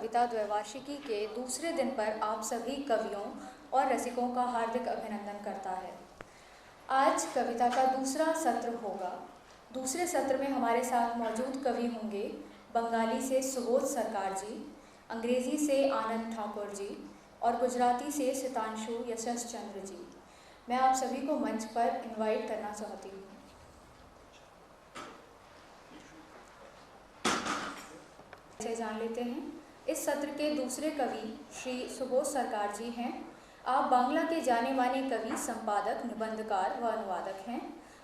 कविता द्वैवार्षिकी के दूसरे दिन पर आप सभी कवियों और रसिकों का हार्दिक अभिनंदन करता है। आज कविता का दूसरा सत्र होगा। दूसरे सत्र में हमारे साथ मौजूद कवि होंगे बंगाली से सुबोध सरकार जी, अंग्रेजी से आनंद ठाकुर जी और गुजराती से सितांशु यशस चंद्र जी। मैं आप सभी को मंच पर इनवाइट करना चाहती हूँ। से जान लेते हैं। इस सत्र के दूसरे कवि श्री सुबोध सरकार जी हैं। आप बांग्ला के जाने माने कवि, संपादक, निबंधकार व अनुवादक हैं।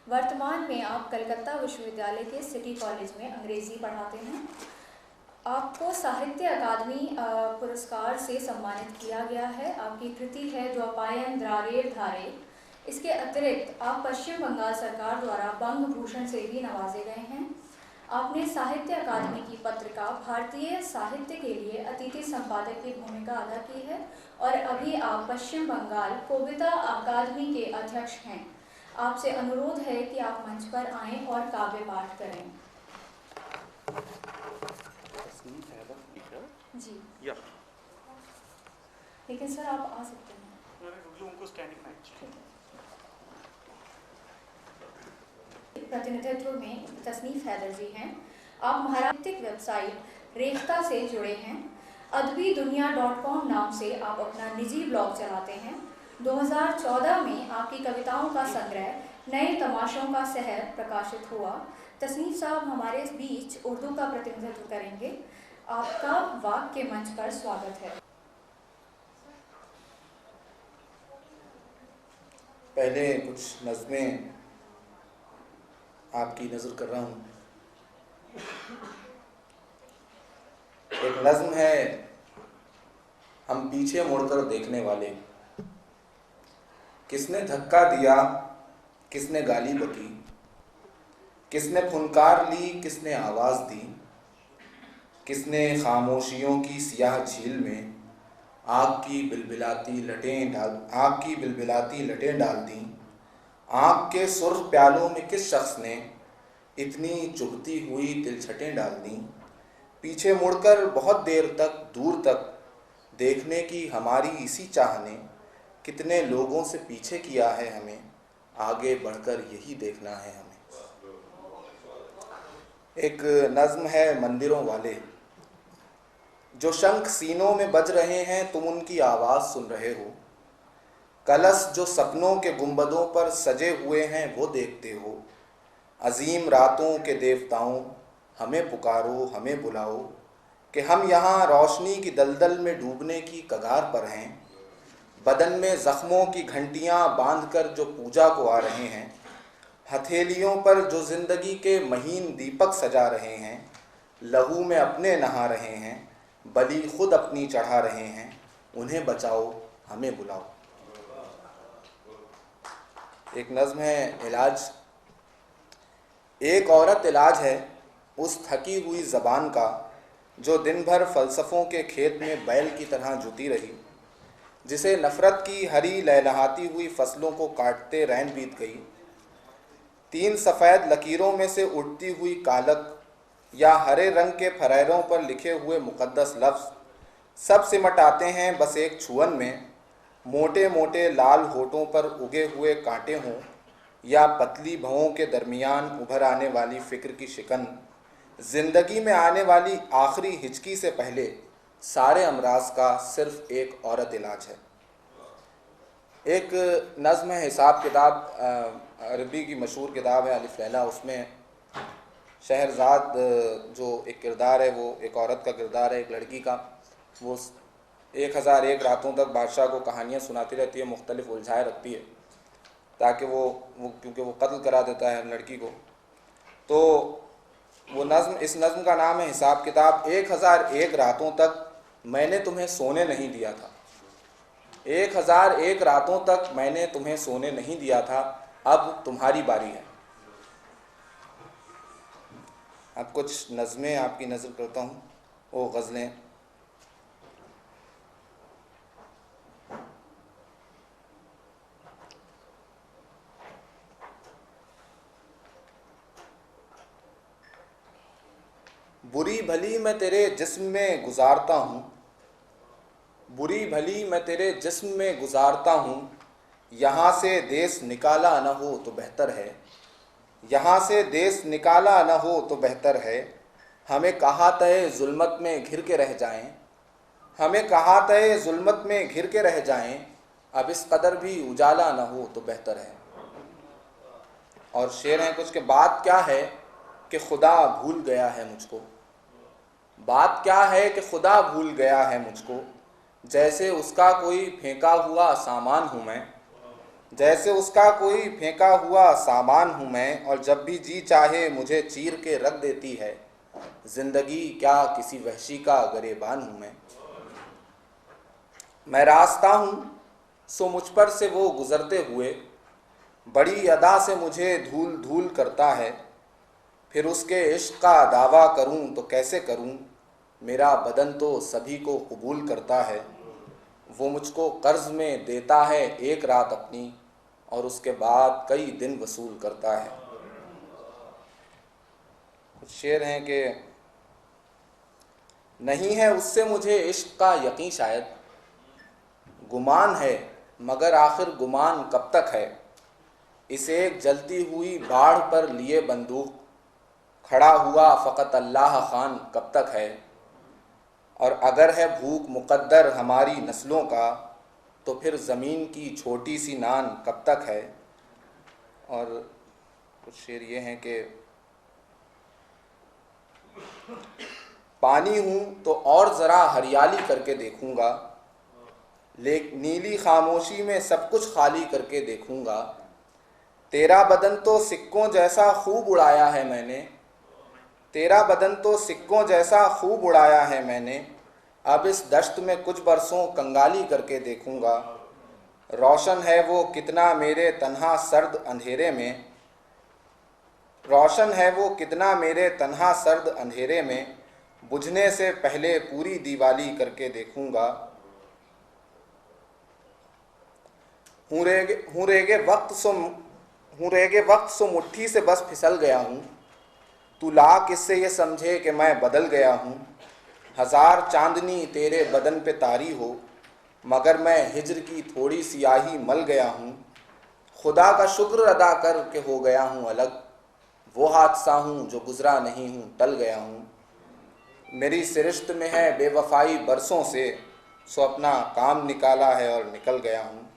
वर्तमान में आप कलकत्ता विश्वविद्यालय के सिटी कॉलेज में अंग्रेजी पढ़ाते हैं। आपको साहित्य अकादमी पुरस्कार से सम्मानित किया गया है। आपकी कृति है द्वपायन द्रारेर धारे। इसके अतिरिक्त आप पश्चिम बंगाल सरकार द्वारा बंग भूषण से भी नवाजे गए हैं। आपने साहित्य अकादमी की पत्रिका भारतीय साहित्य के लिए अतिथि संपादक की भूमिका अदा की है और अभी आप पश्चिम बंगाल कविता अकादमी के अध्यक्ष हैं। आपसे अनुरोध है कि आप मंच पर आएं और काव्य पाठ करें। जी या। लेकिन सर आप आ सकते हैं। उनको स्टैंडिंग प्रतिनिधित्व में तसनीफ हैदर जी हैं। आप महाराष्ट्र वेबसाइट रेखता से जुड़े हैं। adbiduniya.com नाम से आप अपना निजी ब्लॉग चलाते हैं। 2014 में आपकी कविताओं का संग्रह नए तमाशों का शहर प्रकाशित हुआ। तसनीफ साहब हमारे बीच उर्दू का प्रतिनिधित्व करेंगे। आपका वाक के मंच पर स्वागत है। पहले कुछ नज़्में आपकी नज़र कर रहा हूँ। एक नज़्म है, हम पीछे मुड़कर देखने वाले। किसने धक्का दिया, किसने गाली बकी, किसने फुनकार ली, किसने आवाज़ दी, किसने खामोशियों की सियाह झील में आग की बिलबिलाती लटें डाल दी। आँख के सुर्ख प्यालों में किस शख्स ने इतनी चुभती हुई तिलछटें डाल दी। पीछे मुड़कर बहुत देर तक दूर तक देखने की हमारी इसी चाह ने कितने लोगों से पीछे किया है हमें, आगे बढ़कर यही देखना है हमें। एक नज़्म है मंदिरों वाले। जो शंख सीनों में बज रहे हैं तुम उनकी आवाज़ सुन रहे हो। कलश जो सपनों के गुंबदों पर सजे हुए हैं वो देखते हो। अजीम रातों के देवताओं हमें पुकारो, हमें बुलाओ कि हम यहाँ रोशनी की दलदल में डूबने की कगार पर हैं। बदन में ज़ख्मों की घंटियाँ बांधकर जो पूजा को आ रहे हैं, हथेलियों पर जो ज़िंदगी के महीन दीपक सजा रहे हैं, लहू में अपने नहा रहे हैं, बलि खुद अपनी चढ़ा रहे हैं, उन्हें बचाओ, हमें बुलाओ। एक नज़्म है इलाज। एक औरत इलाज है उस थकी हुई ज़बान का जो दिन भर फ़लसफ़ों के खेत में बैल की तरह जुती रही, जिसे नफ़रत की हरी लहलहाती हुई फसलों को काटते रैन बीत गई। 3 सफ़ेद लकीरों में से उठती हुई कालक या हरे रंग के फरेरों पर लिखे हुए मुक़द्दस लफ्ज़ सब सिमट आते हैं बस एक छुअन में। मोटे मोटे लाल होठों पर उगे हुए कांटे हों या पतली भवों के दरमियान उभर आने वाली फ़िक्र की शिकन, ज़िंदगी में आने वाली आखिरी हिचकी से पहले सारे अमराज का सिर्फ एक औरत इलाज है। एक नज़्म है हिसाब किताब, अरबी की मशहूर किताब है अलिफ लैला। उसमें शहरज़ाद जो एक किरदार है वो एक औरत का किरदार है, एक लड़की का। वो 1001 रातों तक बादशाह को कहानियाँ सुनाती रहती है, मुख्तलिफ उलझाए रखती है ताकि वो क्योंकि वो कत्ल करा देता है लड़की को। तो वो नज़्म, इस नज़्म का नाम है हिसाब किताब। 1001 रातों तक मैंने तुम्हें सोने नहीं दिया था। 1001 रातों तक मैंने तुम्हें सोने नहीं दिया था, अब तुम्हारी बारी है। अब कुछ नज़में आपकी नज़र करता हूँ, वो गज़लें। बुरी भली मैं तेरे जिस्म में गुजारता हूँ, बुरी भली मैं तेरे जिस्म में गुजारता हूँ, यहाँ से देश निकाला न हो तो बेहतर है, यहाँ से देश निकाला न हो तो बेहतर है। हमें कहाँ तय जुल्मत में घिर के रह जाएं, हमें कहाँ तय जुल्मत में घिर के रह जाएं, अब इस कदर भी उजाला न हो तो बेहतर है। और शेर हैं कुछ के, बात क्या है कि खुदा भूल गया है मुझको, बात क्या है कि खुदा भूल गया है मुझको, जैसे उसका कोई फेंका हुआ सामान हूँ मैं, जैसे उसका कोई फेंका हुआ सामान हूँ मैं, और जब भी जी चाहे मुझे चीर के रख देती है, जिंदगी क्या किसी वहशी का गरेबान हूँ मैं रास्ता हूँ सो मुझ पर से वो गुजरते हुए, बड़ी अदा से मुझे धूल धूल करता है, फिर उसके इश्क का दावा करूं तो कैसे करूं, मेरा बदन तो सभी को कबूल करता है, वो मुझको कर्ज में देता है एक रात अपनी, और उसके बाद कई दिन वसूल करता है। कुछ शेर हैं कि नहीं है उससे मुझे इश्क का यकीन शायद, गुमान है मगर आखिर गुमान कब तक है, इस एक जलती हुई बाढ़ पर लिए बंदूक, खड़ा हुआ फ़कत अल्लाह खान कब तक है, और अगर है भूख मुक़द्दर हमारी नस्लों का, तो फिर ज़मीन की छोटी सी नान कब तक है। और कुछ शेर ये हैं कि पानी हूँ तो और ज़रा हरियाली करके देखूँगा, नीली खामोशी में सब कुछ खाली करके देखूँगा, तेरा बदन तो सिक्कों जैसा खूब उड़ाया है मैंने, तेरा बदन तो सिक्कों जैसा खूब उड़ाया है मैंने, अब इस दश्त में कुछ बरसों कंगाली करके देखूँगा, रोशन है वो कितना मेरे तन्हा सर्द अंधेरे में, रोशन है वो कितना मेरे तन्हा सर्द अंधेरे में, बुझने से पहले पूरी दीवाली करके देखूँगा, हूँ रेगे वक्त सो मुट्ठी से बस फिसल गया हूँ, तू लाख इससे ये समझे कि मैं बदल गया हूँ, हज़ार चांदनी तेरे बदन पे तारी हो, मगर मैं हिज्र की थोड़ी सियाही मल गया हूँ, खुदा का शुक्र अदा कर के हो गया हूँ अलग, वो हादसा हूँ जो गुज़रा नहीं हूँ टल गया हूँ, मेरी सिरिश्त में है बेवफाई बरसों से, सो अपना काम निकाला है और निकल गया हूँ।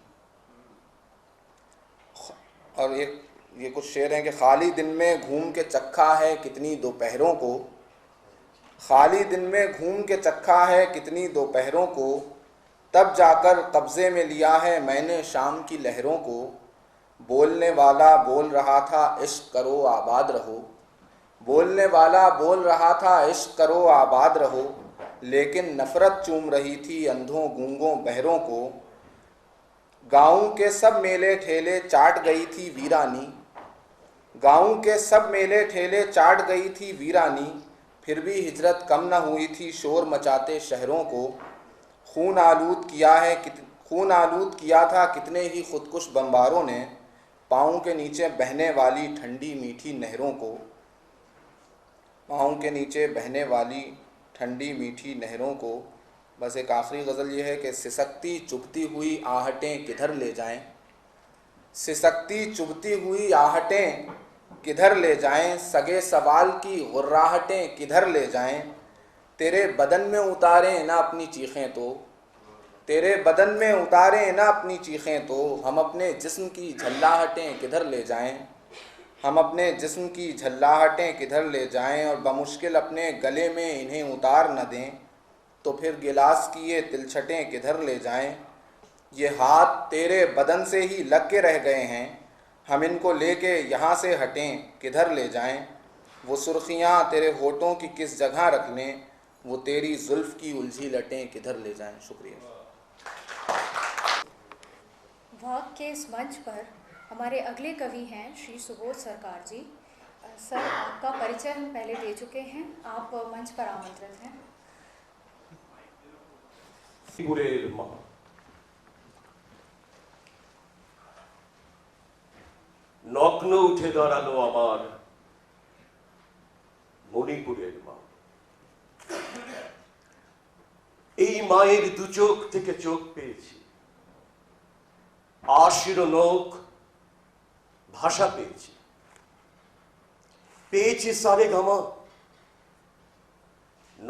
और ये कुछ शेर हैं कि खाली दिन में घूम के चखा है कितनी दोपहरों को, खाली दिन में घूम के चखा है कितनी दोपहरों को, तब जाकर कब्ज़े में लिया है मैंने शाम की लहरों को, बोलने वाला बोल रहा था इश्क करो आबाद रहो, बोलने वाला बोल रहा था इश्क करो आबाद रहो, लेकिन नफ़रत चूम रही थी अंधों गूंगों बहरों को, गाँव के सब मेले ठेले चाट गई थी वीरानी, गाँव के सब मेले ठेले चाट गई थी वीरानी, फिर भी हिजरत कम न हुई थी शोर मचाते शहरों को, खून आलूद किया था कितने ही खुदकुश बम्बारों ने, पाँव के नीचे बहने वाली ठंडी मीठी नहरों को, पाँव के नीचे बहने वाली ठंडी मीठी नहरों को। बस एक आखिरी गज़ल ये है कि सिसकती चुभती हुई आहटें किधर ले जाएं, सिसकती चुभती हुई आहटें किधर ले जाएं, सगे सवाल की गुर्राहटें किधर ले जाएं, तेरे बदन में उतारें ना अपनी चीखें तो, तेरे बदन में उतारें ना अपनी चीखें तो, हम अपने जिस्म की झल्लाहटें किधर ले जाएं, हम अपने जिस्म की झल्लाहटें किधर ले जाएं, और बमुश्किल अपने गले में इन्हें उतार न दें, तो फिर गिलास की ये तिलछटें किधर ले जाएं, ये हाथ तेरे बदन से ही लग के रह गए हैं, हम इनको लेके यहाँ से हटें किधर ले जाएं, वो सुर्खियाँ तेरे होठों की किस जगह रख लें, वो तेरी जुल्फ़ की उलझी लटें किधर ले जाएं। शुक्रिया। वाक के इस मंच पर हमारे अगले कवि हैं श्री सुबोध सरकार जी। सर, आपका परिचय हम पहले दे चुके हैं, आप मंच पर आमंत्रित हैं। নগ্ন উঠে দাঁড়ালো আমার মণিপুরের মা, মায়ের দু চোখ থেকে চোখ পেয়েছি, আশির নখ ভাষা পেয়েছি, পেয়েছি সারে গামা।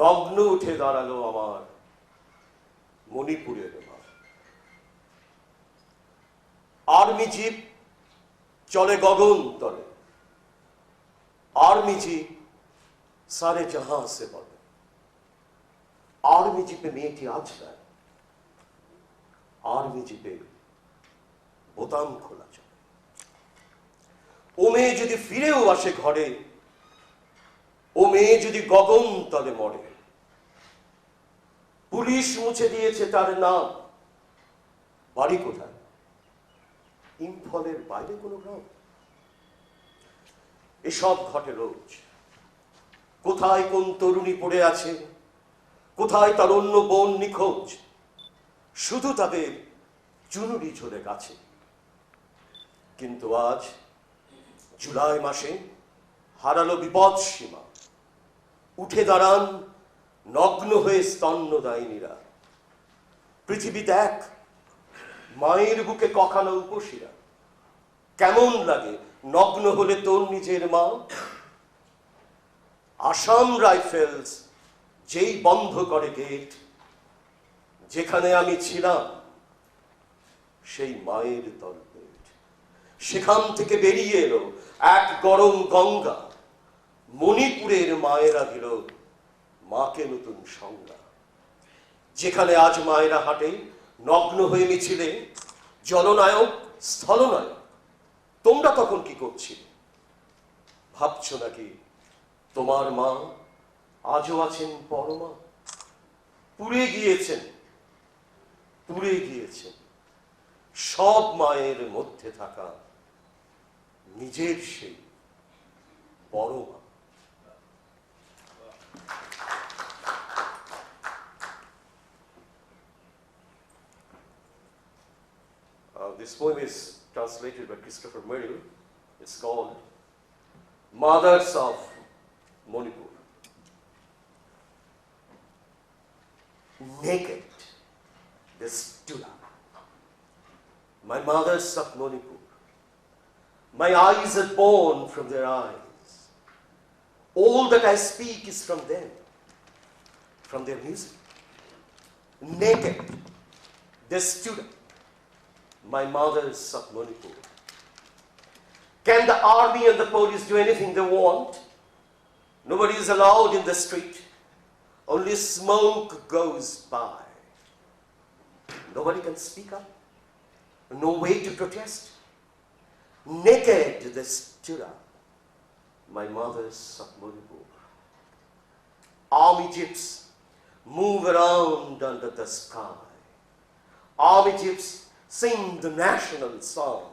নগ্ন উঠে দাঁড়ালো আমার মণিপুরের মা। আর্মি জিপ চলে গগন তলে, आर्मी जी सारे जहां से बड़े। आर्मी जीपे मेয়েটি আজ নাই, आर्मी जीपे বোতাম খোলা চলে। ও মেয়ে যদি ফিরেও আসে ঘরে, ও মেয়ে যদি গগন তলে মরে, পুলিশ মুছে দিয়েছে তার নাম। বাড়ি কোথায়? ইম্ফলের বাইরে কোনো গ্রাম। এসব ঘটে রোজ। কোথায় কোন তরুণী পড়ে আছে, কোথায় তার অন্য বোন নিখোঁজ, শুধু তাদের চুনুরি ঝরে গেছে। কিন্তু আজ জুলাই মাসে হারালো বিপদ সীমা, উঠে দাঁড়ান নগ্ন হয়ে স্তন্যদায়িনীরা। পৃথিবী দেখ, মায়ের বুকে কখানো উপশিরা। কেমন লাগে নগ্ন হলে তোর নিজের মা? আসাম রাইফেলস যেই বন্ধ করে গেট, যেখানে আমি ছিলাম সেই মায়ের তলপেট। সেখান থেকে বেরিয়ে এলো এক গরম গঙ্গা। মণিপুরের মায়েরা দিল মাকে নতুন সংজ্ঞা। যেখানে আজ মায়েরা হাঁটে নগ্ন হয়ে মিছিলে, জলনায়ক স্থলনায়ক, তোমরা তখন কি করছিলে? ভাবছো নাকি তোমার মা আজও আছেন পরমা? পুড়ে গিয়েছেন, পুড়ে গিয়েছেন সব মায়ের মধ্যে থাকা নিজের সেই বড় মা। This poem is translated by Christopher Merrill. It's called Mothers of Manipur. Naked they stood up, my mothers of Manipur. My eyes are born from their eyes. All that I speak is from them, from their music. Naked they stood up, my mothers of Manipur. Can the army and the police do anything they want? Nobody is allowed in the street. Only smoke goes by. Nobody can speak up. No way to protest. Naked they stood up, my mothers of Manipur. Army jeeps move around under the sky. Army jeeps sing the national song.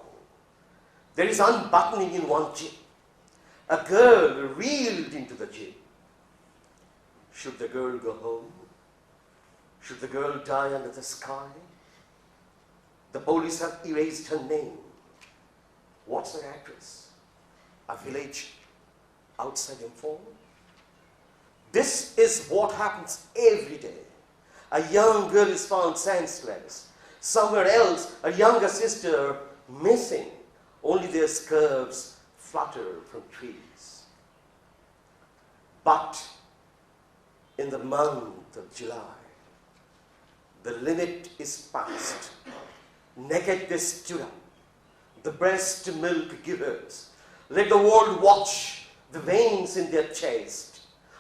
There is unbuttoning in one jeep. A girl reeled into the jeep. Should the girl go home? Should the girl die under the sky? The police have erased her name. What's her address? A village outside Imphal? This is what happens every day. A young girl is found senseless. Somewhere else, a younger sister missing. Only their skirts flutter from trees. But in the month of July, the limit is past. Naked they stood up, the breast milk givers. Let the world watch the veins in their chest.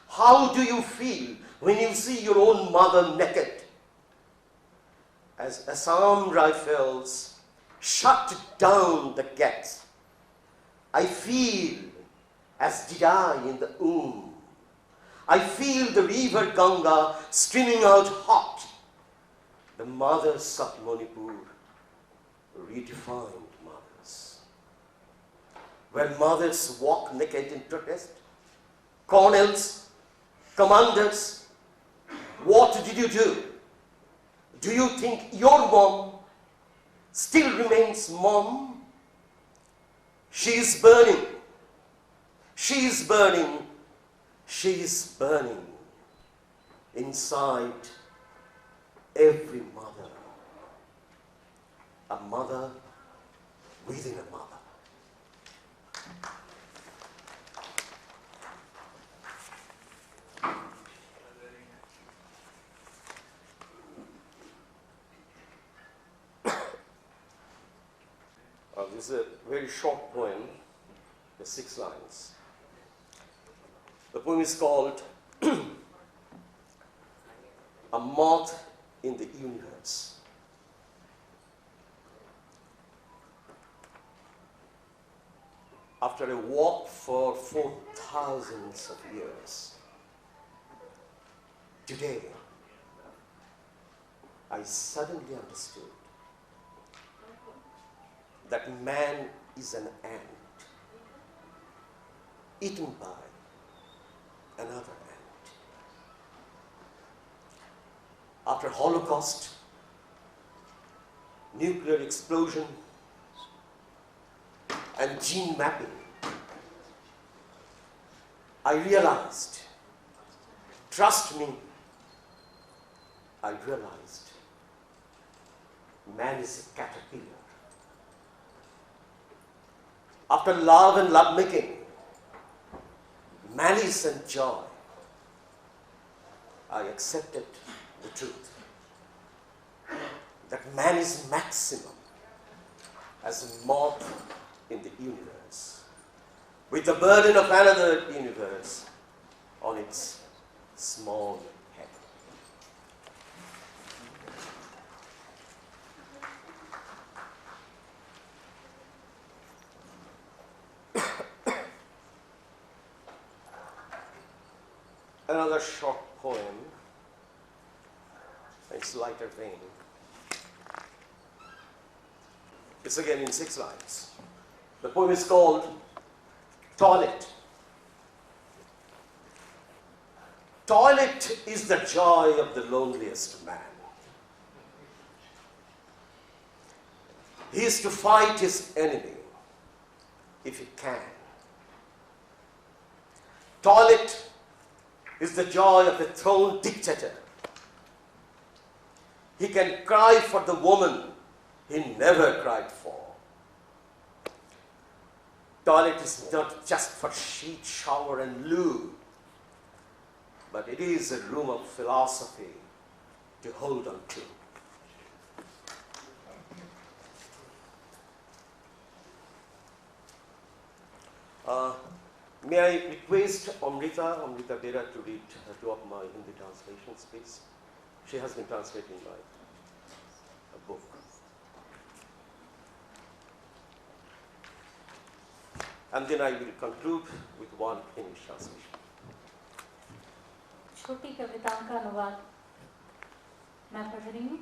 How do you feel when you see your own mother naked? As Assam rifles shut down the gates, I feel as did I in the womb. I feel the river Ganga streaming out hot. The mothers of Manipur, redefined mothers. Where mothers walk naked in protest, colonels, commanders, what did you do? Do you think your mom still remains mom? She is burning. She is burning. She is burning inside every mother. A mother within a mother. This is a very short poem, the 6 lines. The poem is called A Moth in the Universe. After a walk for 4,000 of years, today I suddenly understood that man is an ant eaten by another ant. After Holocaust, nuclear explosion, and gene mapping, I realized, trust me, I realized man is a caterpillar. After love and lovemaking, malice and joy, I accepted the truth that man is maximum as a moth in the universe, with the burden of another universe on its small head. Another short poem, it's lighter vein. It's again in 6 lines. The poem is called Toilet. Toilet is the joy of the loneliest man. He is to fight his enemy if he can. Toilet is the joy of a thrown dictator. He can cry for the woman he never cried for. Toilet is not just for sheet, shower, and loo, but it is a room of philosophy to hold on to. May I request Amrita Bera to read 2 of my Hindi translations, please? She has been translating my book. And then I will conclude with 1 English translation. छोटी कविताओं का अनुवाद मैं पढ़ रही हूँ।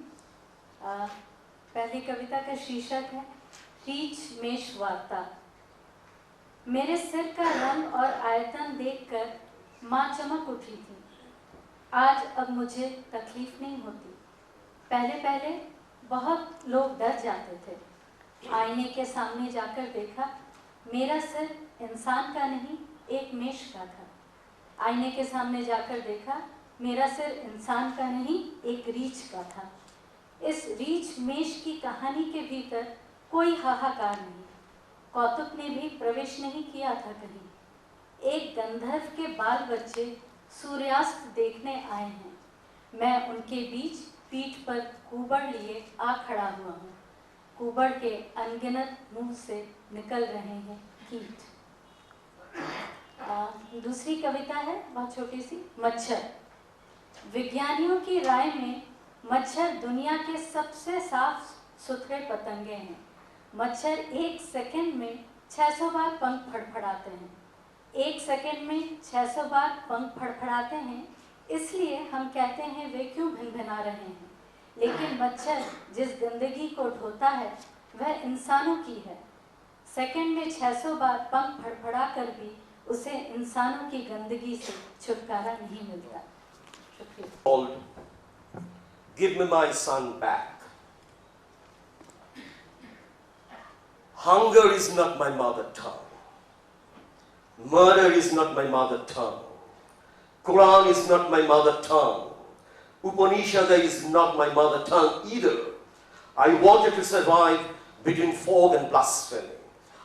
पहली कविता का शीर्षक है रीछ मेष वार्ता। मेरे सिर का रंग और आयतन देखकर माँ चमक उठी थी। आज अब मुझे तकलीफ नहीं होती। पहले पहले बहुत लोग डर जाते थे। आईने के सामने जाकर देखा, मेरा सिर इंसान का नहीं एक मेष का था। आईने के सामने जाकर देखा, मेरा सिर इंसान का नहीं एक रीछ का था। इस रीछ मेष की कहानी के भीतर कोई हाहाकार नहीं, कौतुक ने भी प्रवेश नहीं किया था कहीं। एक गंधर्व के बाल बच्चे सूर्यास्त देखने आए हैं। मैं उनके बीच पीठ पर कुबड़ लिए आ खड़ा हुआ हूँ। कुबड़ के अनगिनत मुंह से निकल रहे हैं कीट। दूसरी कविता है बहुत छोटी सी, मच्छर। विज्ञानियों की राय में मच्छर दुनिया के सबसे साफ सुथरे पतंगे हैं। मच्छर 1 सेकंड में 600 बार पंख फड़फड़ाते हैं। 1 सेकंड में 600 बार पंख फड़फड़ाते हैं, इसलिए हम कहते हैं वे क्यों भिनभिना रहे हैं। लेकिन मच्छर जिस गंदगी को ढोता है वह इंसानों की है। सेकंड में 600 बार पंख फड़फड़ा कर भी उसे इंसानों की गंदगी से छुटकारा नहीं मिलता। शुक्रिया। Give me my son back. Hunger is not my mother tongue. Murder is not my mother tongue. Quran is not my mother tongue. Upanishad is not my mother tongue either. I wanted to survive between fog and blasphemy.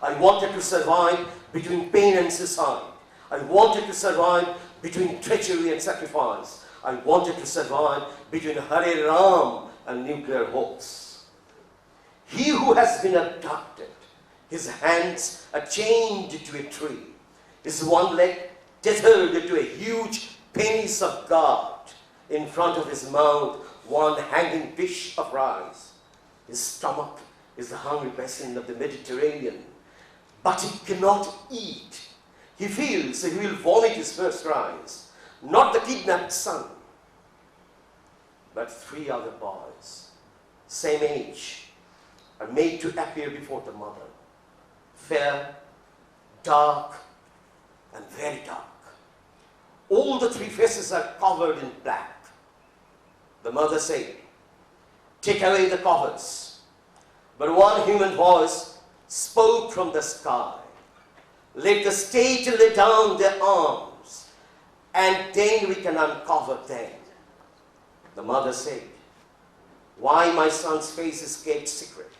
I wanted to survive between pain and suicide. I wanted to survive between treachery and sacrifice. I wanted to survive between Hare Ram and nuclear hoax. He who has been abducted, his hands are chained to a tree, his one leg tethered to a huge penis of God, in front of his mouth one hanging dish of rice. His stomach is the hungry basin of the Mediterranean, but he cannot eat. He feels he will vomit his first rice, not the kidnapped son, but 3 other boys, same age, are made to appear before the mother, fair, dark, and very dark. All the 3 faces are covered in black. The mother said, "Take away the covers." But one human voice spoke from the sky, "Let the state lay down their arms, and then we can uncover them." The mother said, "Why my son's face is kept secret?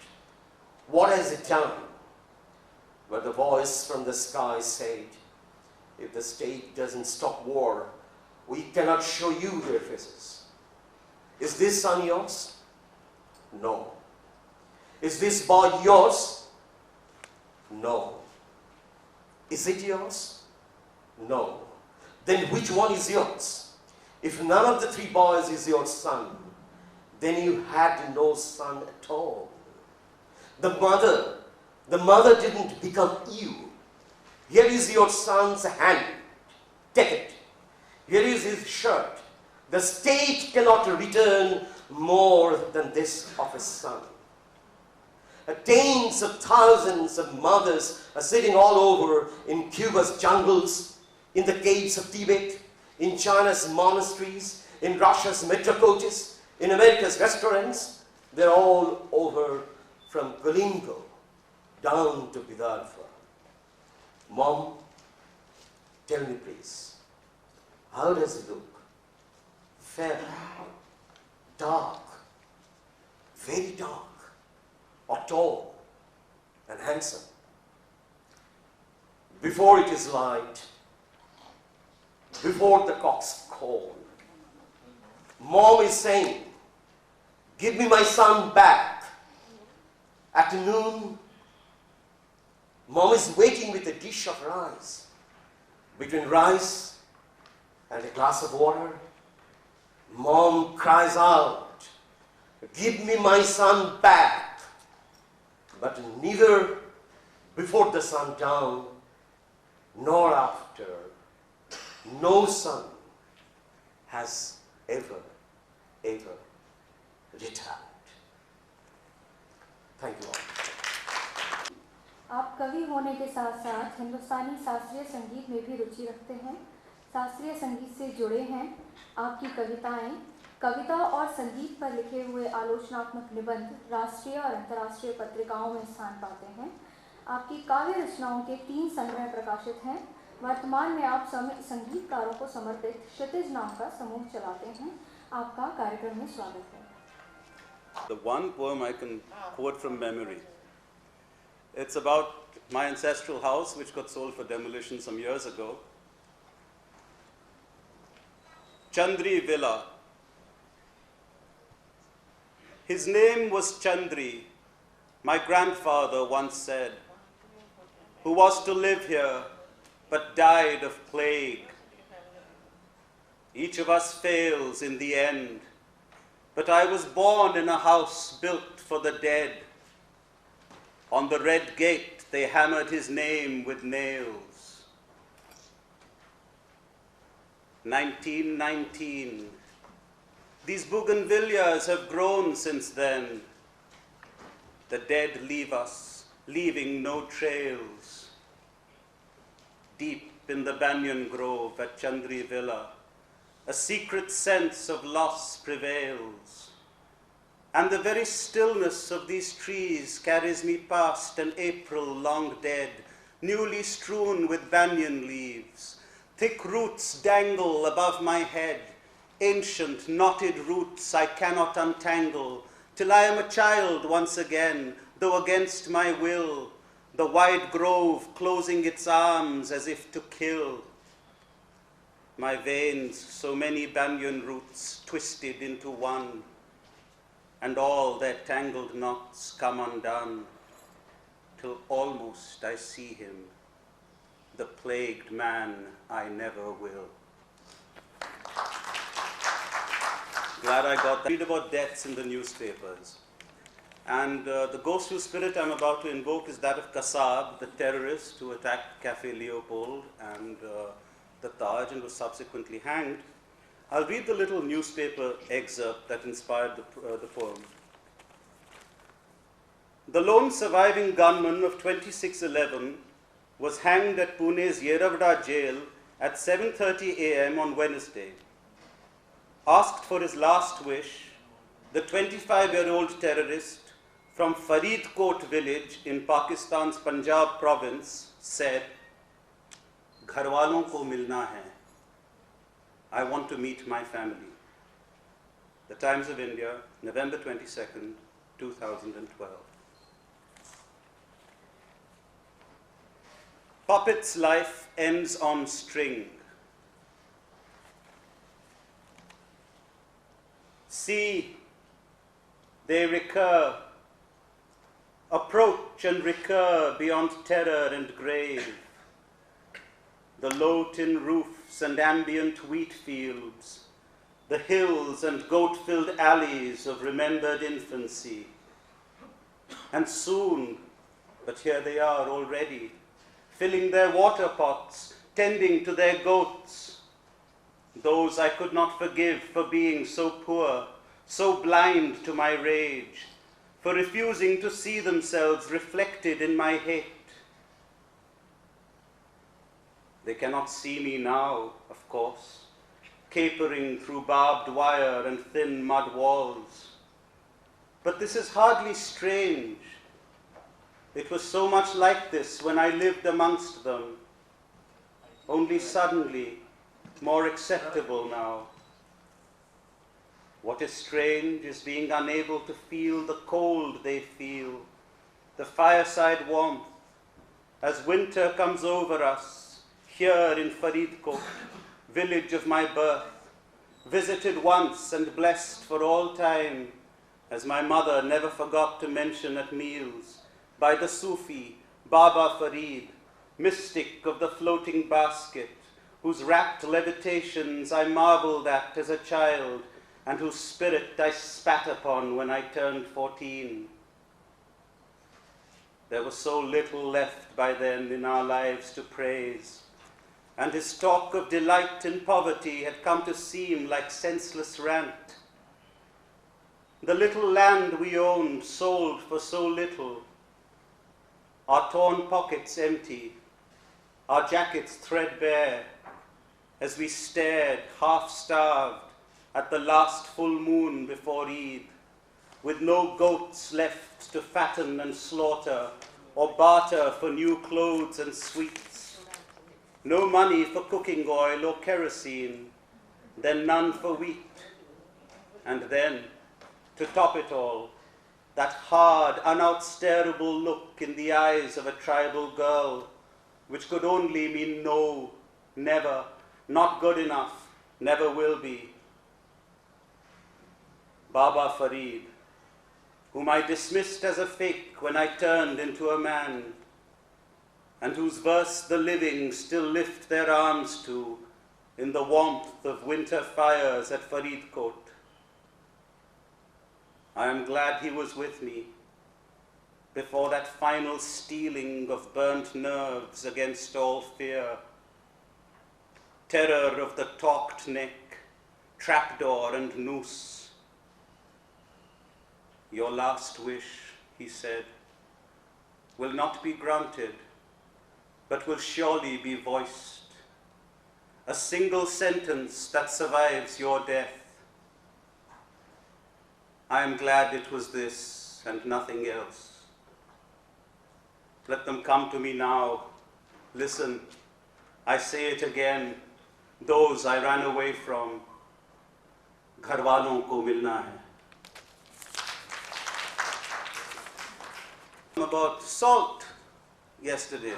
What has it done?" But the voice from the sky said, "If the state doesn't stop war, we cannot show you their faces." Is this son yours? No. Is this boy yours? No. Is it yours? No. Then which one is yours? If none of the 3 boys is your son, then you had no son at all. The mother didn't become you. Here is your son's hand. Take it. Here is his shirt. The state cannot return more than this of a son. Tens of thousands of mothers are sitting all over in Cuba's jungles, in the caves of Tibet, in China's monasteries, in Russia's metro coaches, in America's restaurants. They're all over from Kalingo down to Vidarbha. Mom, tell me please, how does it look? Fair, dark, very dark, or tall and handsome? Before it is light, before the cocks call, Mom is saying, "Give me my son back." At noon, Mom is waiting with a dish of rice. Between rice and a glass of water, Mom cries out, "Give me my son back." But neither before the sundown nor after, no son has ever returned. Thank you all. आप कवि होने के साथ साथ हिंदुस्तानी शास्त्रीय संगीत में भी रुचि रखते हैं, शास्त्रीय संगीत से जुड़े हैं। आपकी कविताएं, कविता और संगीत पर लिखे हुए आलोचनात्मक निबंध राष्ट्रीय और अंतर्राष्ट्रीय पत्रिकाओं में स्थान पाते हैं। आपकी काव्य रचनाओं के 3 संग्रह प्रकाशित हैं। वर्तमान में आप संगीतकारों को समर्पित क्षितिज नाम का समूह चलाते हैं। आपका कार्यक्रम में स्वागत है। The one poem I can quote from memory. It's about my ancestral house, which got sold for demolition some years ago. Chandri Villa. His name was Chandri, my grandfather once said, who was to live here but died of plague. Each of us fails in the end, but I was born in a house built for the dead. On the red gate they hammered his name with nails. 1919. These bougainvilleas have grown since then. The dead leave us, leaving no trails. Deep in the banyan grove at Chandri Villa, a secret sense of loss prevails. And the very stillness of these trees carries me past an April long dead, newly strewn with banyan leaves. Thick roots dangle above my head. ancient, knotted roots I cannot untangle, till I am a child once again, though against my will, the wide grove closing its arms as if to kill. My veins, so many banyan roots twisted into one, and all their tangled knots come undone, till almost I see him, the plagued man I never will. Glad I got that. Read about deaths in the newspapers. And the ghostful spirit I'm about to invoke is that of Kassab, the terrorist who attacked Café Leopold and the Taj and was subsequently hanged. I'll read the little newspaper excerpt that inspired the poem. The lone surviving gunman of 2611 was hanged at Pune's Yeravada jail at 7:30 a.m. on Wednesday. Asked for his last wish, the 25-year-old terrorist from Faridkot village in Pakistan's Punjab province said, "Gharwalon ko milna hai. I want to meet my family." The Times of India, November 22nd, 2012. Puppet's life ends on string. See, they recur, approach and recur beyond terror and grave. The low tin roofs and ambient wheat fields, the hills and goat-filled alleys of remembered infancy. And soon, but here they are already, filling their water pots, tending to their goats. Those I could not forgive for being so poor, so blind to my rage, for refusing to see themselves reflected in my hate. They cannot see me now, of course, capering through barbed wire and thin mud walls. But this is hardly strange. It was so much like this when I lived amongst them, only suddenly more acceptable now. What is strange is being unable to feel the cold they feel, the fireside warmth, as winter comes over us, here in Faridkot, village of my birth, visited once and blessed for all time, as my mother never forgot to mention at meals, by the Sufi, Baba Farid, mystic of the floating basket, whose rapt levitations I marveled at as a child, and whose spirit I spat upon when I turned 14. There was so little left by then in our lives to praise, and his talk of delight in poverty had come to seem like senseless rant. The little land we owned sold for so little, our torn pockets empty, our jackets threadbare, as we stared, half-starved, at the last full moon before Eid, with no goats left to fatten and slaughter, or barter for new clothes and sweets, no money for cooking oil or kerosene, then none for wheat, and then, to top it all, that hard, unoutstandable look in the eyes of a tribal girl, which could only mean no, never, not good enough, never will be. Baba Farid, whom I dismissed as a fake when I turned into a man, and whose verse the living still lift their arms to in the warmth of winter fires at Faridkot. I am glad he was with me before that final steeling of burnt nerves against all fear, terror of the talked neck, trapdoor and noose. Your last wish, he said, will not be granted, but will surely be voiced. A single sentence that survives your death. I am glad it was this and nothing else. Let them come to me now. Listen, I say it again, those I ran away from. घरवालों को मिलना है. About salt yesterday,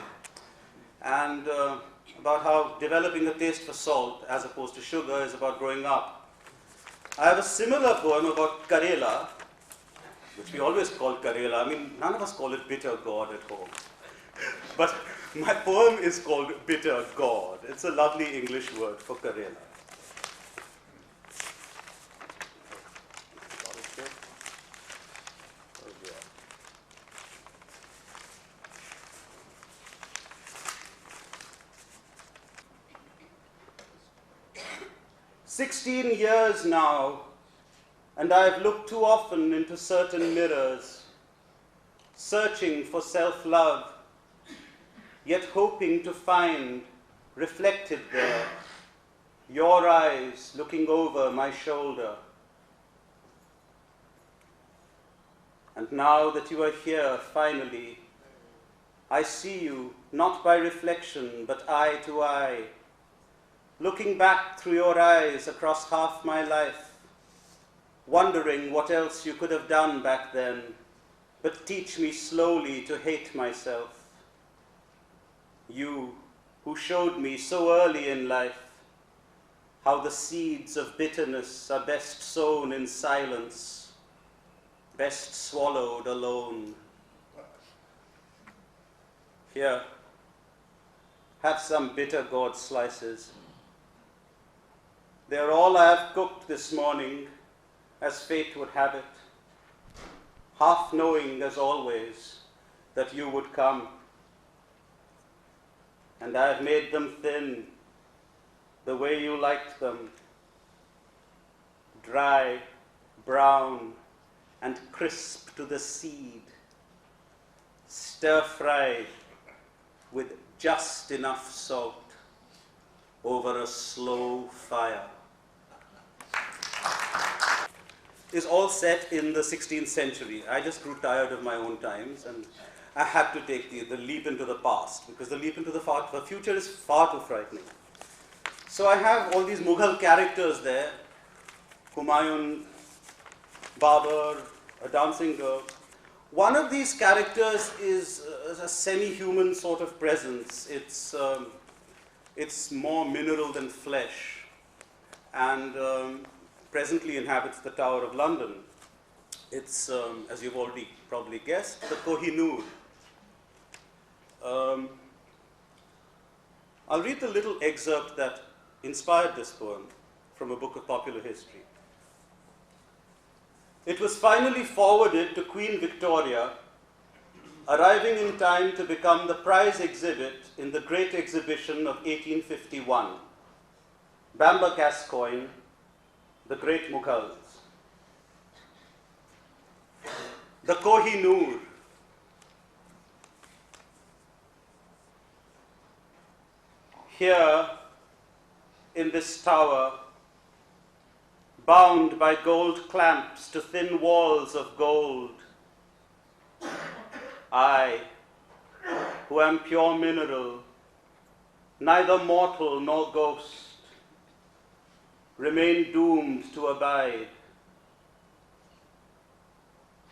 and about how developing a taste for salt as opposed to sugar is about growing up. I have a similar poem about Karela, which we always call Karela. I mean, none of us call it bitter gourd at home. But my poem is called Bitter Gourd. It's a lovely English word for Karela. Oh dear. 16 years now, and I've looked too often into certain mirrors, searching for self-love, yet hoping to find, reflected there, your eyes looking over my shoulder. And now that you are here, finally, I see you, not by reflection, but eye to eye, looking back through your eyes across half my life, wondering what else you could have done back then, but teach me slowly to hate myself. You, who showed me so early in life how the seeds of bitterness are best sown in silence, best swallowed alone. Here, have some bitter gourd slices. They are all I have cooked this morning, as fate would have it, half knowing, as always, that you would come. And I have made them thin, the way you liked them, dry, brown, and crisp to the seed, stir-fried with just enough salt over a slow fire. Is all set in the 16th century. I just grew tired of my own times, and I had to take the leap into the past, because the leap into the future is far too frightening. So I have all these Mughal characters there, Humayun, Babur, a dancing girl. One of these characters is a semi-human sort of presence. It's more mineral than flesh, and presently inhabits the Tower of London. It's, as you've already probably guessed, the Kohinoor. I'll read the little excerpt that inspired this poem from a book of popular history. It was finally forwarded to Queen Victoria, arriving in time to become the prize exhibit in the Great Exhibition of 1851, Bamba Gascoigne, the Great Mughals. The Kohinoor. Here, in this tower, bound by gold clamps to thin walls of gold, I, who am pure mineral, neither mortal nor ghost, remain doomed to abide.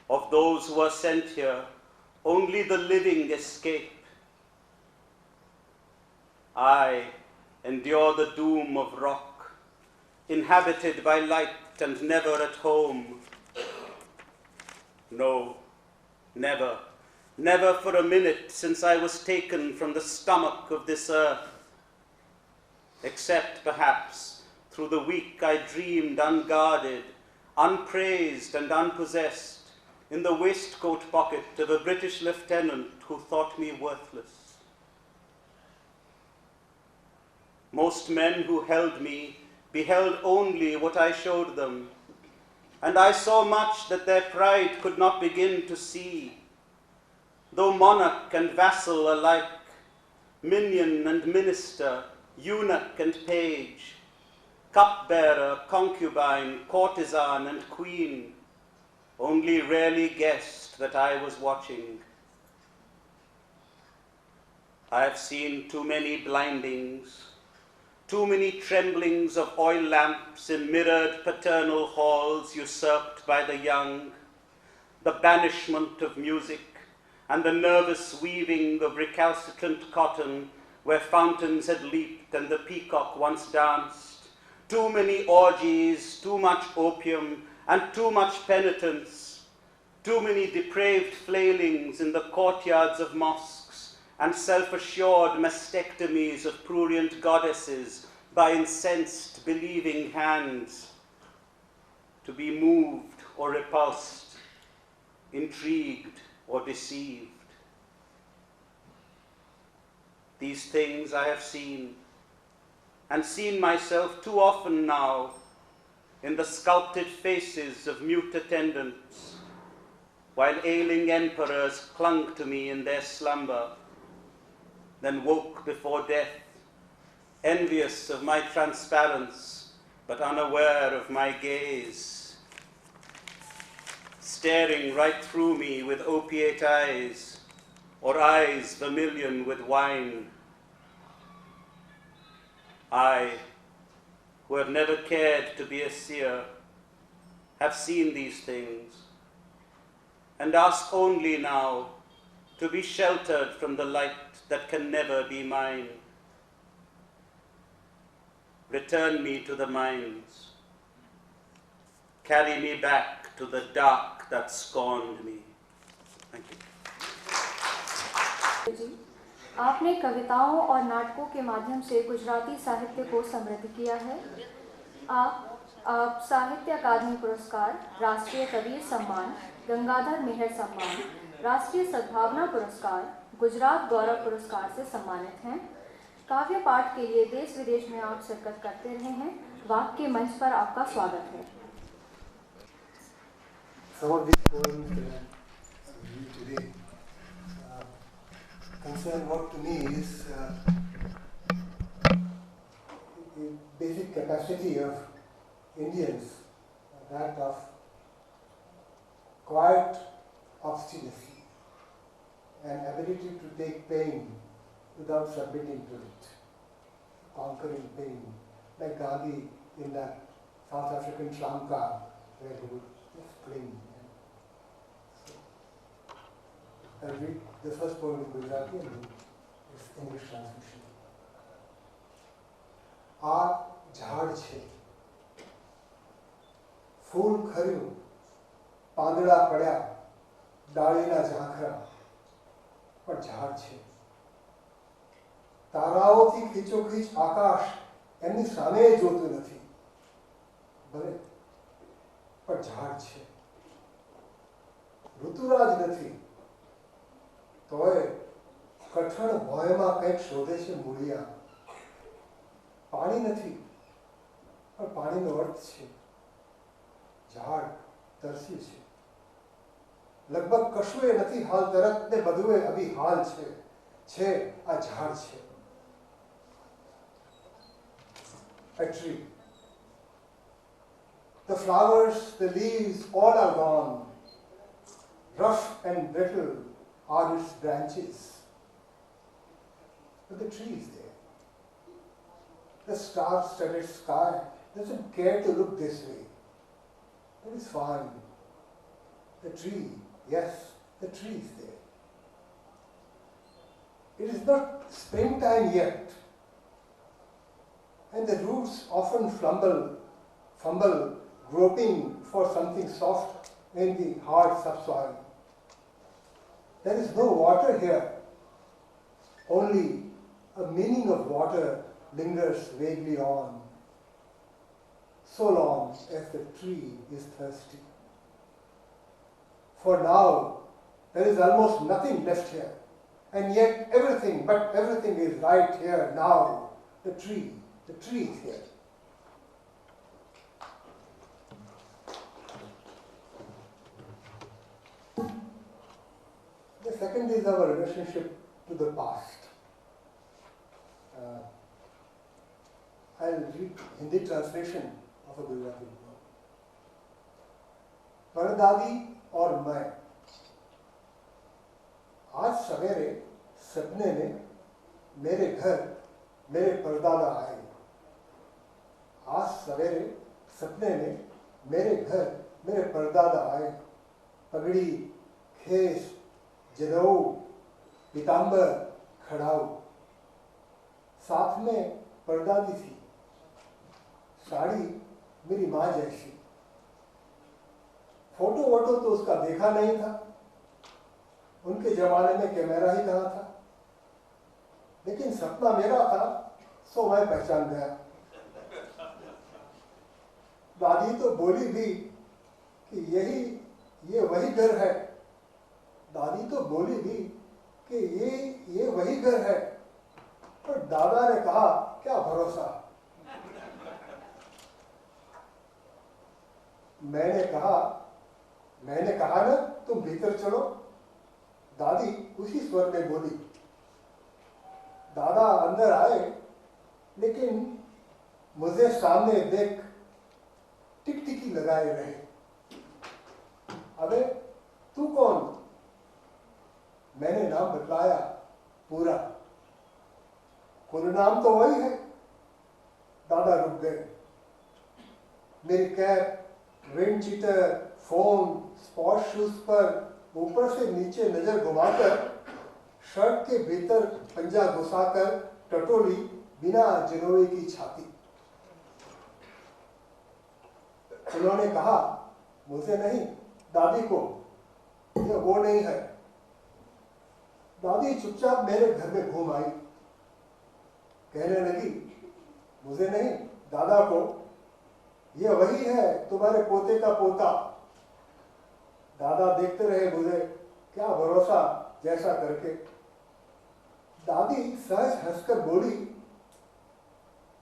Of those who are sent here, only the living escape. I endure the doom of rock, inhabited by light and never at home. No, never, never for a minute since I was taken from the stomach of this earth, except perhaps through the week I dreamed unguarded, unpraised and unpossessed in the waistcoat pocket of a British lieutenant who thought me worthless. Most men who held me beheld only what I showed them, and I saw much that their pride could not begin to see. Though monarch and vassal alike, minion and minister, eunuch and page, cupbearer, concubine, courtesan and queen, only rarely guessed that I was watching. I have seen too many blindings, too many tremblings of oil lamps in mirrored paternal halls usurped by the young, the banishment of music, and the nervous weaving of recalcitrant cotton where fountains had leaped and the peacock once danced, too many orgies, too much opium, and too much penitence, too many depraved flailings in the courtyards of mosques, and self-assured mastectomies of prurient goddesses by incensed, believing hands, to be moved or repulsed, intrigued or deceived. These things I have seen, and seen myself too often now in the sculpted faces of mute attendants, while ailing emperors clung to me in their slumber, then woke before death, envious of my transparence, but unaware of my gaze, staring right through me with opiate eyes, or eyes vermilion with wine. I, who have never cared to be a seer, have seen these things, and ask only now to be sheltered from the light that can never be mine. Return me to the mines. Carry me back to the dark that scorned me. Thank you. जी, आपने कविताओं और नाटकों के माध्यम से गुजराती साहित्य को समृद्ध किया है। आप साहित्य अकादमी पुरस्कार, राष्ट्रीय कबीर सम्मान, गंगाधर मेहर सम्मान, राष्ट्रीय सद्भावना पुरस्कार, गुजरात गौरव पुरस्कार से सम्मानित हैं। काव्य पाठ के लिए देश विदेश में आप शिरकत करते रहे हैं। वाक के मंच पर आपका स्वागत है। Some of these poems that I read today concern what to me is the basic capacity of Indians, that of quiet obstinacy and ability to take pain without submitting to it, conquering pain, like Gandhi in that South African Shamka, where he would just cling. So, I'll read the first poem in Gujarati and then its English translation. આ ઝાડ છે, ફૂલ ખર્યું, પાંદડા પડ્યા, ડાળીના ઝાંખરા, પણ ઝાડ છે. તારાઓથી ખીચોખીચ આકાશ એમની સામે જોતું નથી, ભલે પણ ઝાડ છે. ઋતુરાજ નથી, તોય કઠણ ભોયમાં કંઈક શોધે છે મૂળિયા. પાણી નથી, પણ પાણીનો અર્થ છે. ઝાડ તરસ્યું છે. લગભગ કશુંય નથી હાલ તરત ને બધુંય અભી હાલ છે. આ ઝાડ છે. A tree. The flowers, the leaves, all are gone. Rough and brittle are its branches. But the tree is there. The star-studded sky doesn't care to look this way. It is fine. The tree, yes, the tree is there. It is not springtime yet, and the roots often fumble, groping for something soft in the hard subsoil. There is no water here. Only a meaning of water lingers vaguely on, so long as the tree is thirsty. For now, there is almost nothing left here, and yet everything is right here now. The tree is here. The second is our relationship to the past. I'll read Hindi translation of a Gujarati poem. परदादी और मैं। आज सवेरे सपने में मेरे घर मेरे परदादा आए। आज सवेरे सपने में मेरे घर मेरे परदादा आए। पगड़ी, खेस, जनेऊ, पीताम्बर, खड़ाऊ, साथ में परदादी थी। साड़ी मेरी माँ जैसी। फोटो वोटो तो उसका देखा नहीं था, उनके जमाने में कैमरा ही कहाँ था। लेकिन सपना मेरा था, सो मैं पहचान गया। दादी तो बोली भी कि ये वही घर है। दादी तो बोली भी कि ये वही घर है। पर दादा ने कहा, क्या भरोसा। मैंने कहा ना, तुम भीतर चलो। दादी उसी स्वर में बोली। दादा अंदर आए, लेकिन मुझे सामने देख टिकटिकी लगाए रहे। अबे तू कौन? मैंने नाम बतलाया पूरा। कुल नाम तो वही है। दादा रुक गए। मेरी cap, wind cheater, phone, spot shoes पर ऊपर से नीचे नजर घुमाकर, शर्ट के भीतर पंजा घुसाकर टटोली बिना जनेऊ की छाती। उन्होंने कहा, मुझे नहीं, दादी को, ये वो नहीं है। दादी चुपचाप मेरे घर में घूम आई। कहने लगी, मुझे नहीं, दादा को, ये वही है, तुम्हारे पोते का पोता। दादा देखते रहे मुझे, क्या भरोसा जैसा करके। दादी सहज हंसकर बोली,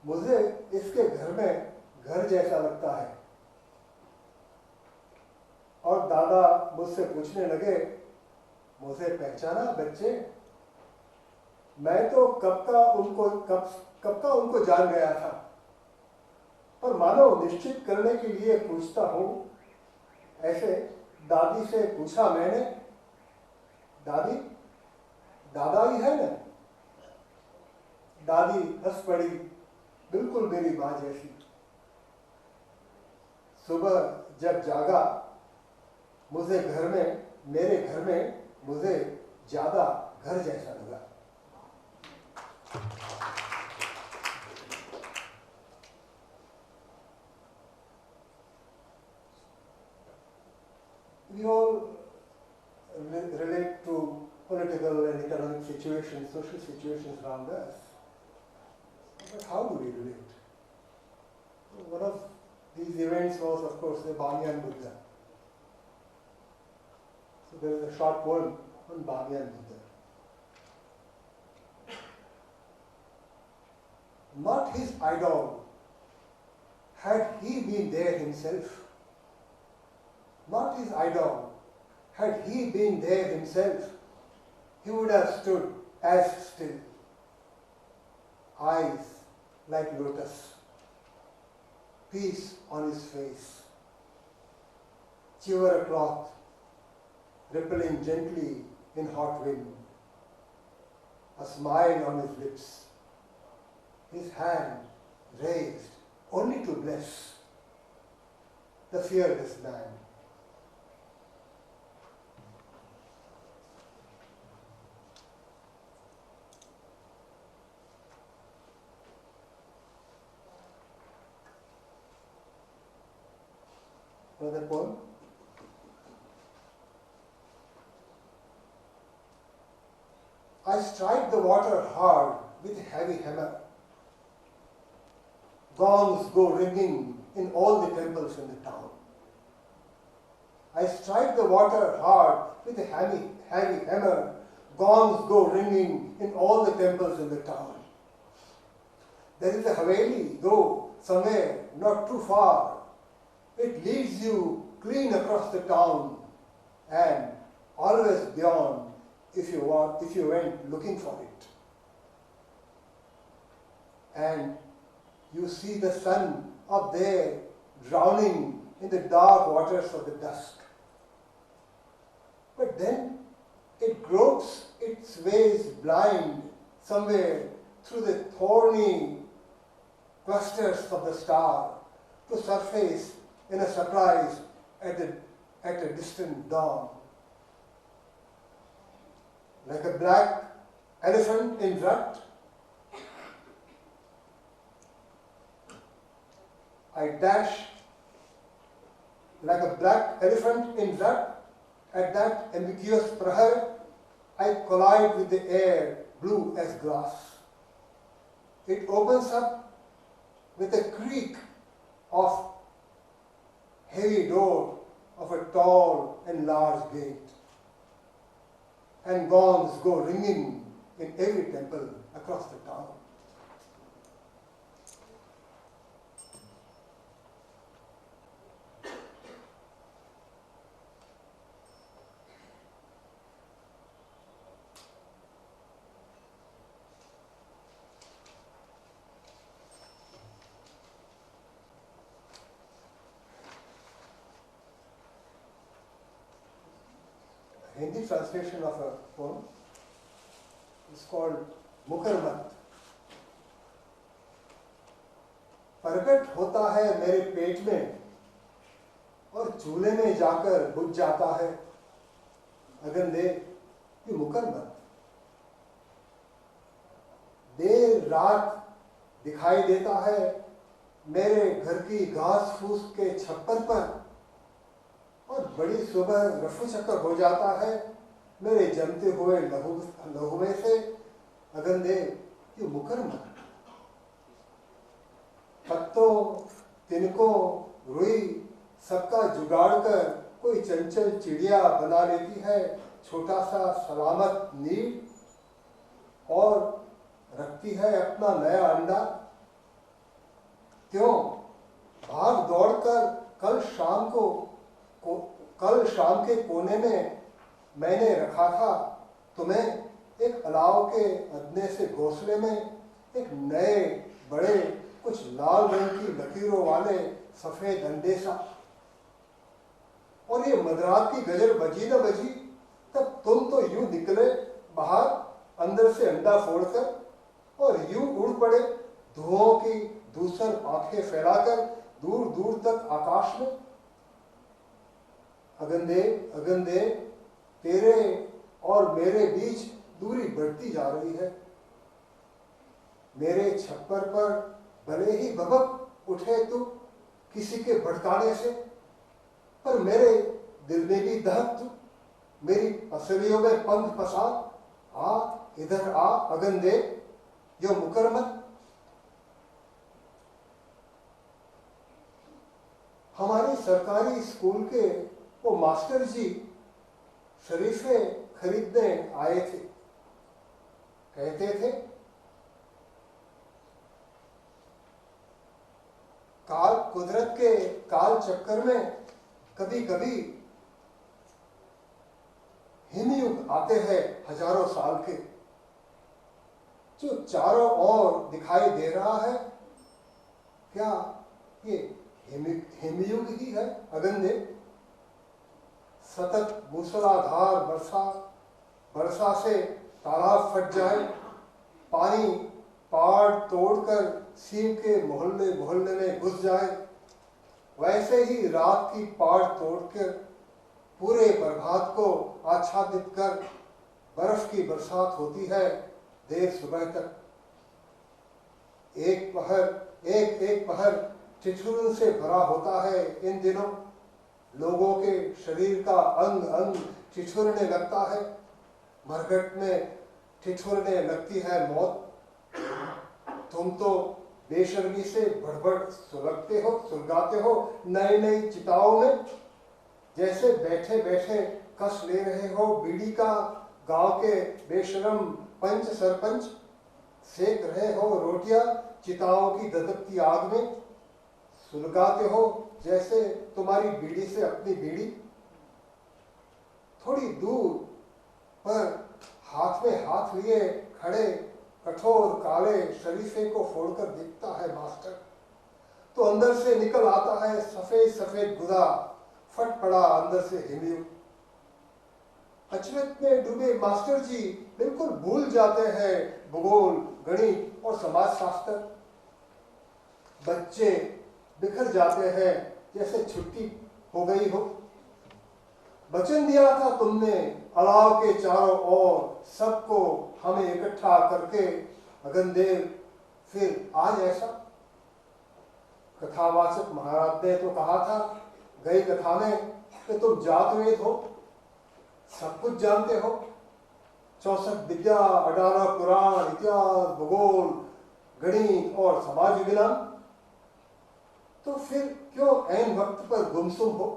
मुझे इसके घर में घर जैसा लगता है। और दादा मुझसे पूछने लगे, मुझे पहचाना बच्चे? मैं तो कब का उनको जान गया था, पर मानो निश्चित करने के लिए पूछता हूं। ऐसे दादी से पूछा मैंने, दादी, दादा ही है ना? दादी हंस पड़ी, बिल्कुल मेरी माँ जैसी। सुबह जब जागा, मेरे घर में मुझे ज्यादा घर जैसा लगा। We all relate to political and economic situations, social situations around us. But how do we relate? One of these events was, of course, the Banyan Buddha. So there is a short poem on Banyan Buddha. Not his idol, had he been there himself. Not his idol, had he been there himself, he would have stood as still, eyes like lotus, peace on his face, chiver a cloth, rippling gently in hot wind, a smile on his lips, his hand raised only to bless the fearless man. Another poem. I strike the water hard with a heavy hammer. Gongs go ringing in all the temples in the town. I strike the water hard with a heavy hammer. Gongs go ringing in all the temples in the town. There is a Haveli, though somewhere not too far. It leads you clean across the town and always beyond if you went looking for it. And you see the sun up there drowning in the dark waters of the dusk. But then it gropes its ways blind somewhere through the thorny clusters of the star to surface in a surprise at a distant dawn. Like a black elephant in rut, I dash like a black elephant in rut. At that ambiguous prahar, I collide with the air, blue as glass. It opens up with a creak of heavy door of a tall and large gate, and gongs go ringing in every temple across the town. Hindi translation of a poem is called मुकरमत। प्रकट होता है मेरे पेट में और चूल्हे में जाकर बुझ जाता है। अगन दे ये मुकरमत। देर रात दिखाई देता है मेरे घर की घास फूस के छप्पर पर, और बड़ी सुबह रफू चक्कर हो जाता है मेरे जमते हुए लहू में से। अगन दे ये मुकरमत। पत्तों, तिनकों, रुई सबका जुगाड़ कर कोई चंचल चिड़िया बना लेती है छोटा सा सलामत नीड, और रखती है अपना नया अंडा। क्यों भाग दौड़कर कल शाम के कोने में मैंने रखा था तुम्हें एक अलाव के अदने से घोंसले में, एक नए बड़े कुछ लाल रंग की लकीरों वाले सफेद अंडे सा। और ये मदरात की गजर बजी न बजी तब तुम तो यूं निकले बाहर अंदर से अंडा फोड़कर, और यूं उड़ पड़े धुओं की दूसर आंखें फैलाकर दूर दूर तक आकाश में। अगन दे तेरे और मेरे बीच दूरी बढ़ती जा रही है। मेरे छप्पर पर भले ही भबक उठे तू किसी के भड़काने से, पर मेरे दिल में भी दहक तू। मेरी पसलियों में पंख पसार, आ इधर आ अगन दे यो मुकरमत। हमारे सरकारी स्कूल के वो मास्टर जी शरीफे खरीदने आए थे। कहते थे कुदरत के काल चक्कर में कभी कभी हिमयुग आते हैं हजारों साल के, जो चारों ओर दिखाई दे रहा है। क्या ये हिमयुग ही है अगन दे? सतत मूसलाधार वर्षा से तालाब फट जाए, पानी पहाड़ तोड़कर सीम के मोहल्ले में घुस जाए, वैसे ही रात की पहाड़ तोड़कर पूरे प्रभात को आच्छादित कर बर्फ की बरसात होती है देर सुबह तक। एक पहर ठिठुरन से भरा होता है इन दिनों। लोगों के शरीर का अंग अंग ठिठुरने लगता है। मरघट में ठिठुरने लगती है मौत। तुम तो बेशर्मी से भड़बड़ सुलगाते हो नई नई चिताओं में, जैसे बैठे बैठे कस ले रहे हो बीड़ी का गांव के बेशरम पंच सरपंच। सेक रहे हो रोटियां चिताओं की ददकती आग में, सुलगाते हो जैसे तुम्हारी बीड़ी से अपनी बीड़ी। थोड़ी दूर पर हाथ में हाथ लिए खड़े कठोर काले शरीफे को फोड़कर दिखता है मास्टर, तो अंदर से निकल आता है सफेद सफेद गुदा, फट पड़ा अंदर से हिमयुग। अचरज में डूबे मास्टर जी बिल्कुल भूल जाते हैं भूगोल, गणित और समाज शास्त्र। बच्चे बिखर जाते हैं जैसे छुट्टी हो गई हो। वचन दिया था तुमने अलाव के चारों ओर सबको हमें इकट्ठा करके, अगनदेव फिर आज ऐसा। कथावाचक महाराज ने तो कहा था गई कथा में कि तुम जातवेद हो, सब कुछ जानते हो, 64 विद्या, 18 पुराण, इतिहास, भूगोल, गणित और समाज विज्ञान। तो फिर क्यों ऐन वक्त पर गुमसुम हो,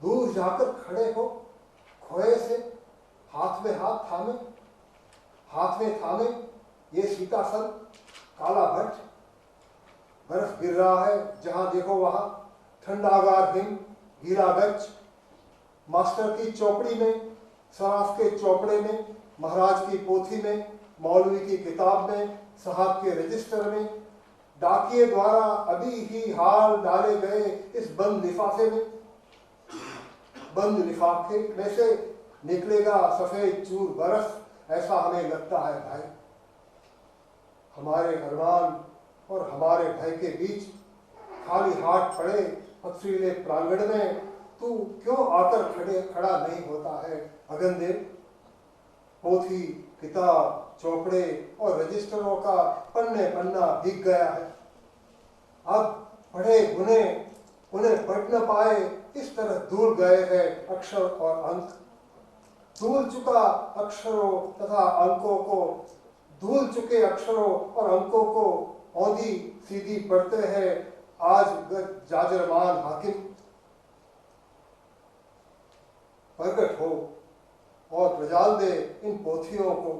दूर जाकर खड़े हो खोए से, हाथ में थामे ये सीताफल, काला भट्ट, बर्फ गिर रहा है जहां देखो वहां, ठंडागार हिम, गीला गच, मास्टर की चौपड़ी में, सराफ के चौपड़े में, महाराज की पोथी में, मौलवी की किताब में, साहब के रजिस्टर में, डाकिए द्वारा अभी ही हाल डाले गए इस बंद लिफाफे में, बंद लिफाफे में से निकलेगा सफेद चूर बर्फ, ऐसा हमें लगता है भाई। हमारे अरमान और हमारे भय के बीच खाली हाथ पड़े पथरीले प्रांगण में तू क्यों आकर खड़ा नहीं होता है अगनदेव। पोथी, किताब, चौपड़े और रजिस्टरों का पन्ना भीग गया है। अब पढ़े गुने उन्हें पढ़ न पाए, इस तरह दूर गए हैं अक्षर और अंक। धूल चुका अक्षरों तथा अंकों को, धूल चुके अक्षरों और अंकों को औंधी सीधी पढ़ते हैं आज जाजरमान हाकिम। प्रकट हो और प्रजाल दे इन पोथियों को,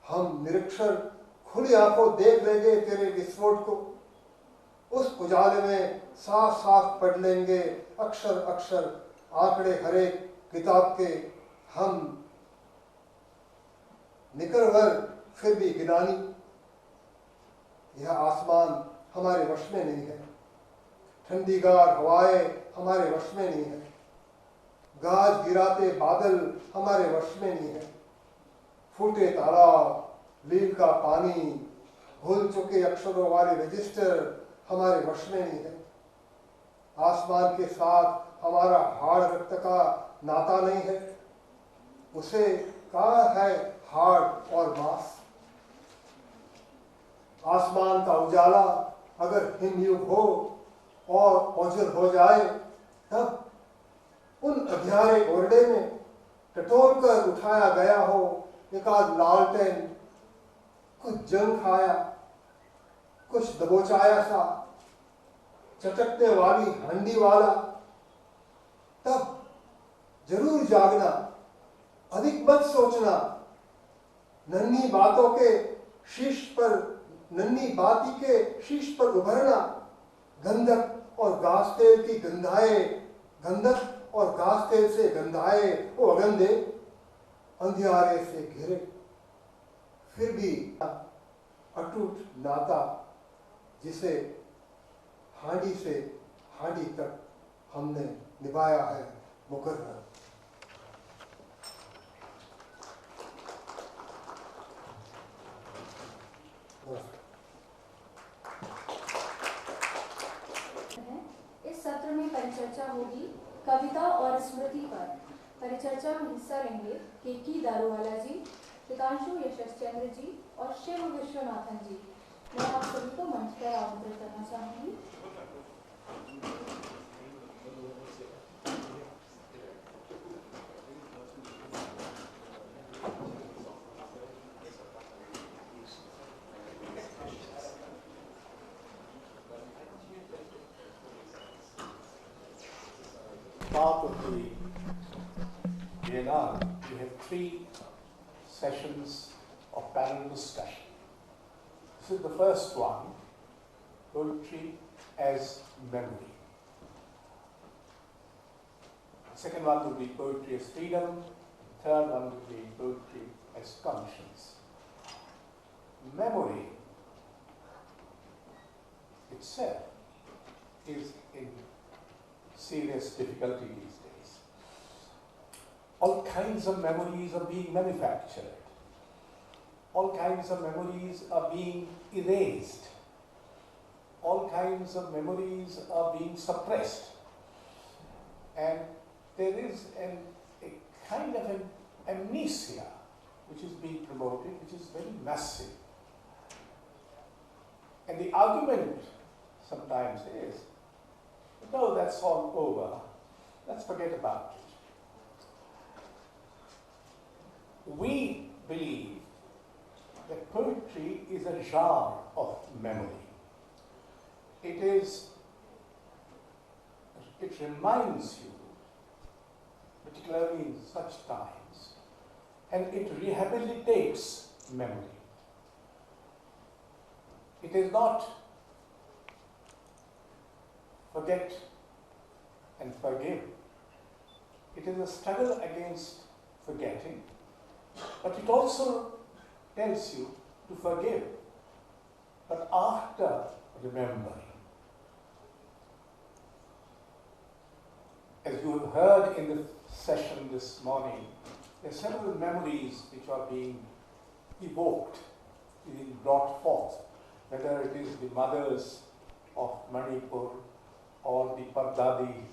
हम निरीक्षण खुली आंखों देख लेंगे तेरे विस्फोट को। उस उजाले में साफ साफ पढ़ लेंगे अक्षर अक्षर आंकड़े हरे किताब के हम, निकरवर फिर भी गिनानी। यह आसमान हमारे वश में नहीं है, ठंडीगार हवाएं हमारे वश में नहीं है, गाज गिराते बादल हमारे वश में नहीं है, फूटे तालाब, लील का पानी, भूल चुके अक्षरों वाले रजिस्टर हमारे वश में नहीं है। आसमान के साथ हमारा हाड़ रक्त का नाता नहीं है, उसे कहा है हाड़ और मांस। आसमान का उजाला अगर हिमयुग हो और ओझल हो जाए, तब उन अंधियारे ओरडे में टटोल कर उठाया गया हो एकाध लालटेन, कुछ जंग खाया, कुछ दबोचाया सा, चटकने वाली हंडी वाला, तब जरूर जागना, अधिक मत सोचना, नन्ही बातों के शीश पर, नन्ही बाती के शीश पर उभरना, गंधक और घास तेल की गंधाए, गंधक और घास तेल से गंधाए वो अगंधे अंधियारे से घिरे, फिर भी अटूट नाता जिसे हांडी से हांडी तक हमने निभाया है मुकर्रर। इस सत्र में परिचर्चा होगी कविता और स्मृति पर। परिचर्चा में हिस्सा लेंगे केकी दारूवाला जी, हितांशु यशस्चंद्र जी और शिव विश्वनाथन जी। मैं आप सभी को मंच पर आमंत्रित करना चाहूंगी। Part of the VAK, we have 3 sessions of panel discussion. This is the first one, poetry as memory. The second one will be poetry as freedom. Third one will be poetry as conscience. Memory itself is in serious difficulty these days. All kinds of memories are being manufactured. All kinds of memories are being erased. all kinds of memories are being suppressed. And there is a kind of an amnesia which is being promoted, which is very massive. And the argument sometimes is, no, that's all over. Let's forget about it. We believe that poetry is a genre of memory. It reminds you, particularly in such times, and it rehabilitates memory. It is not forget and forgive. It is a struggle against forgetting, but it also tells you to forgive, but after remembering. As you have heard in the session this morning, there are several memories which are being evoked, being brought forth, whether it is the mothers of Manipur or the Pardadi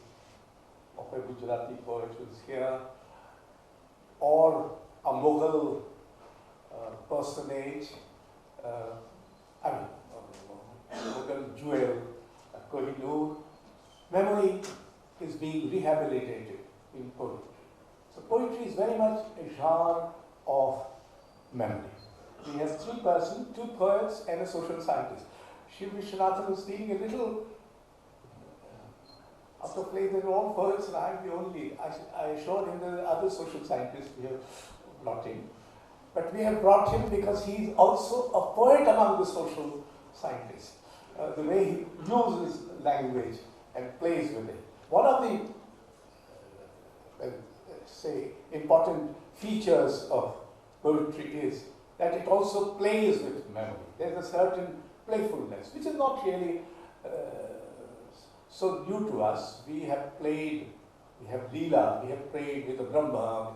of a Gujarati poet who is here, or a Mughal personage, Mughal jewel, Kohinoor. Memory is being rehabilitated in poetry. So poetry is very much a genre of memory. We have three persons, two poets and a social scientist. Shiv Vishwanathan was feeling a little out of place. They're all poets and I'm the only. I assured him there are other social scientists we have brought in. But we have brought him because he's also a poet among the social scientists. The way he uses language and plays with it. One of the, say, important features of poetry is that it also plays with memory. There's a certain playfulness, which is not really so new to us. We have played, we have Leela, we have played with the Brahma,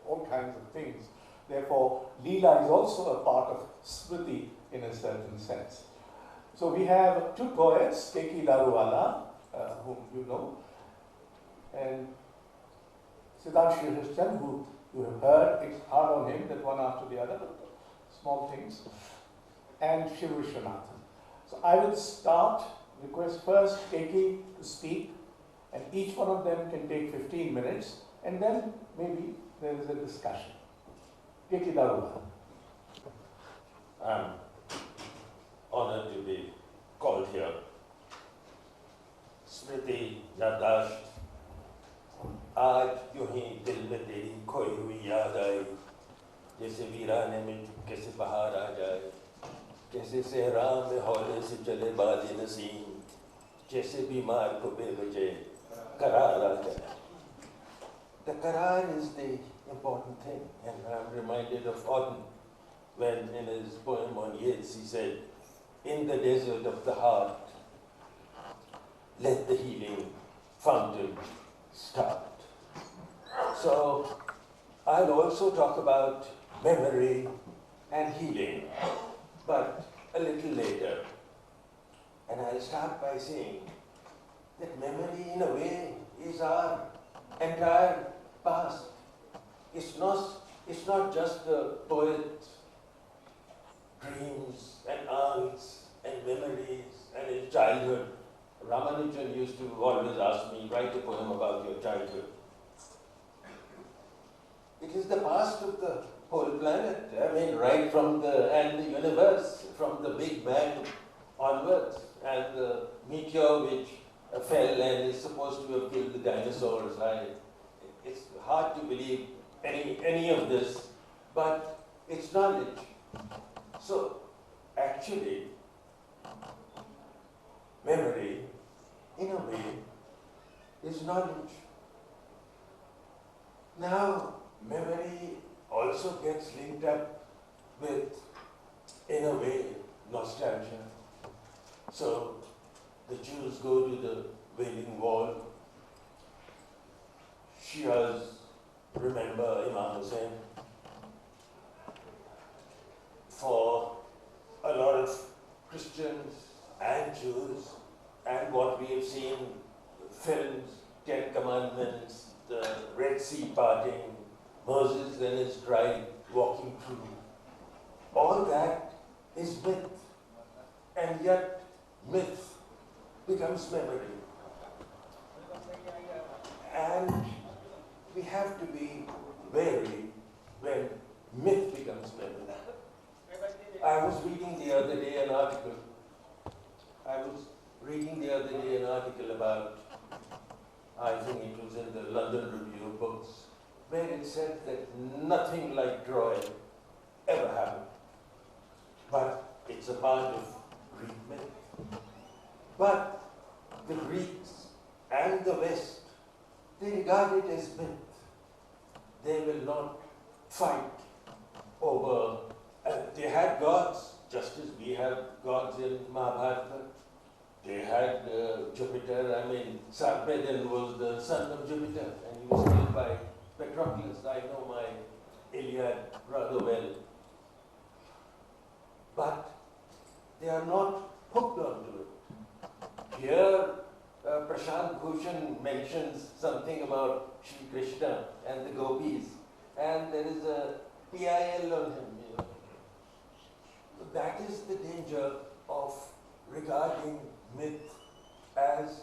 all kinds of things. Therefore, Leela is also a part of Smriti in a certain sense. So we have two poets, Keki Daruwala, whom you know, and Siddharth Hrishan, who you have heard, it's hard on him that one after the other, but small things, and Shiv Vishwanathan. So I will start, request first Keki to speak, and each one of them can take 15 minutes, and then maybe there is a discussion. Keki Daruwala. I'm honored to be called here. Smriti Yadash, आज यूं ही दिल में तेरी खोई हुई याद आई, जैसे वीराने में चुपके से बाहर आ जाए, जैसे सहरा में हौले से चले बादे नसीम, जैसे बीमार को बेवजह करार आ जाए. The qarar is the important thing, and I'm reminded of Auden when in his poem on Yeats he said, in the desert of the heart, let the healing fountain start. So I'll also talk about memory and healing, but a little later. And I'll start by saying that memory in a way is our entire past. It's not just the poet's dreams and aunts and memories and his childhood. Ramanujan used to always ask me, write a poem about your childhood. It is the past of the whole planet. I mean, right from the universe, from the Big Bang onwards, and the meteor which fell and is supposed to have killed the dinosaurs. It's hard to believe any of this, but it's knowledge. So, actually, memory, in a way, is knowledge. Now, memory also gets linked up with, in a way, nostalgia. So, the Jews go to the Wailing Wall. Shias remember Imam Hussein. For a lot of Christians, and Jews, and what we have seen, films, Ten Commandments, the Red Sea parting, Moses and his tribe walking through. All that is myth, and yet myth becomes memory. And we have to be wary when myth becomes memory. I was reading the other day an article. About, I think it was in the London Review of Books, where it said that nothing like Troy ever happened. But it's a part of Greek myth. But the Greeks and the West, they regard it as myth. They will not fight over, they had gods, just as we have gods in Mahabharata. They had Jupiter, Sarpedon was the son of Jupiter, and he was killed by Patroclus. I know my Iliad rather well. But they are not hooked onto it. Here, Prashant Bhushan mentions something about Shri Krishna and the gopis, and there is a PIL on him. So that is the danger of regarding myth as,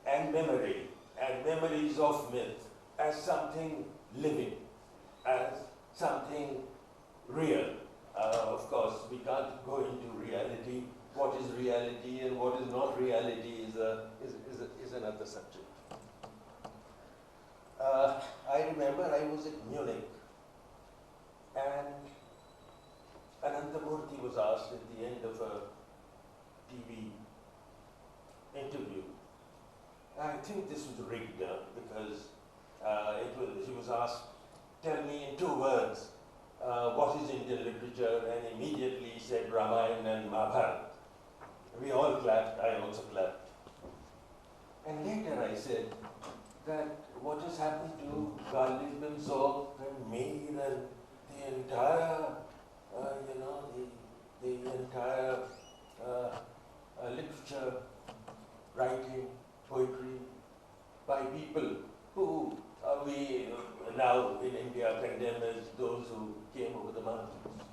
and memory, and memories of myth as something living, as something real. Of course, we can't go into reality. What is reality and what is not reality is another subject. I remember I was at Munich, and Anantamurthy was asked at the end of a TV interview. I think this was rigged up because he was asked, tell me in 2 words, what is Indian literature? And immediately he said Ramayana and Mahabharata. We all clapped, I also clapped. And later I said that what has happened to Ghalib and Zohar and Mir and the entire, the entire literature, writing, poetry, by people who we now in India condemn as those who came over the mountains.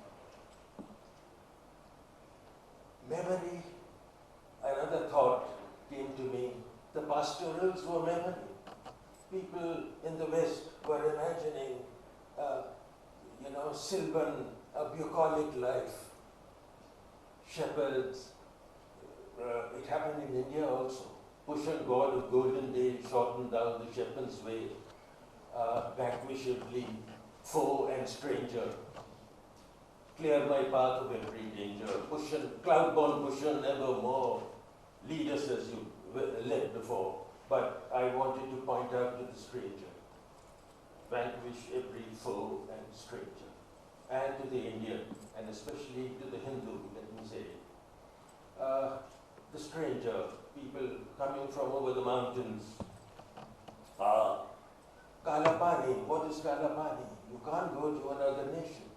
Memory, another thought came to me. The pastorals were memory. People in the West were imagining, sylvan, a bucolic life. Shepherds. It happened in India also. Pushan god of golden days shortened down the shepherd's way, vanquishably, foe and stranger. Clear my path of every danger. Pushan, cloud-born Pushan, nevermore. Lead us as you led before. But I wanted to point out to the stranger. Vanquish every foe and stranger. And to the Indian, and especially to the Hindu, let me say. The stranger, people coming from over the mountains. Kalapani, what is Kalapani? You can't go to another nation.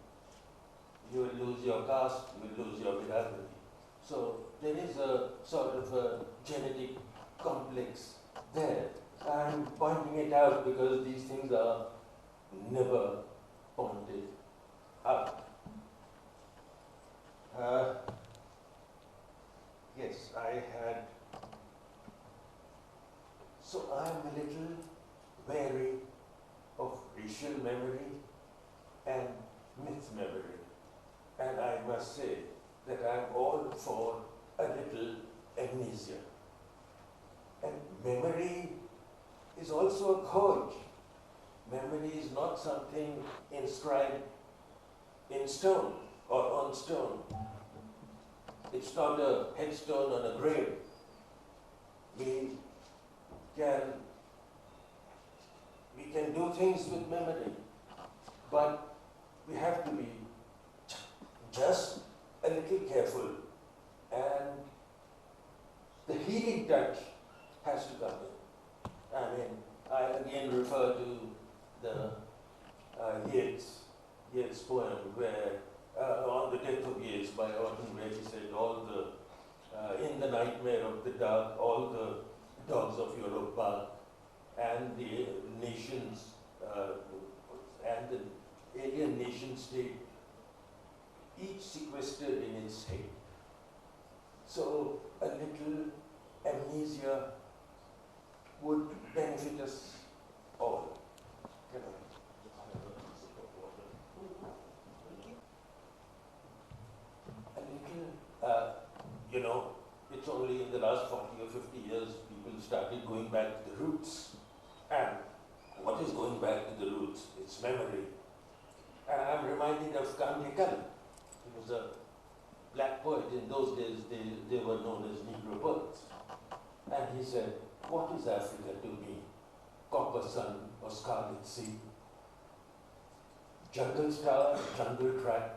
You will lose your caste, you will lose your biradari. So there is a sort of a genetic complex there. I'm pointing it out because these things are never pointed out. Yes, I had. So I'm a little wary of racial memory and myth memory. And I must say that I'm all for a little amnesia. And memory is also a code. Memory is not something inscribed in stone or on stone. It's not a headstone on a grave. We can do things with memory, but we have to be just a little careful, and the healing touch has to come in. I again refer to the Yeats poem where on the death of Yeats by Orton, where he said, in the nightmare of the dark, all the dogs of Europe bark, and the nations, and the alien nation state, each sequestered in its head. So a little amnesia would benefit us all. Can I? A little, you know, it's only in the last 40 or 50 years people started going back to the roots. And what is going back to the roots? It's memory. And I'm reminded of Kante Kala. He was a black poet. In those days, they were known as Negro poets. And he said, what is Africa to me? Copper sun or scarlet sea? Jungle star, jungle track,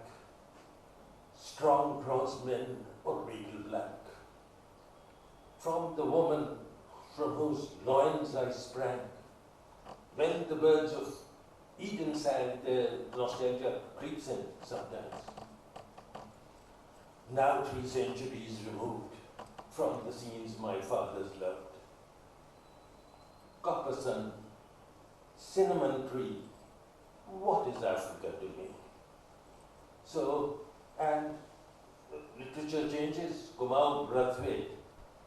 strong bronze men or regal black. From the woman from whose loins I sprang, when the birds of Eden sang, their nostalgia creeps in sometimes. Now 3 centuries removed from the scenes my fathers loved. Copper sun, cinnamon tree, what is Africa to me? So, and literature changes. Kumau Brathwaite,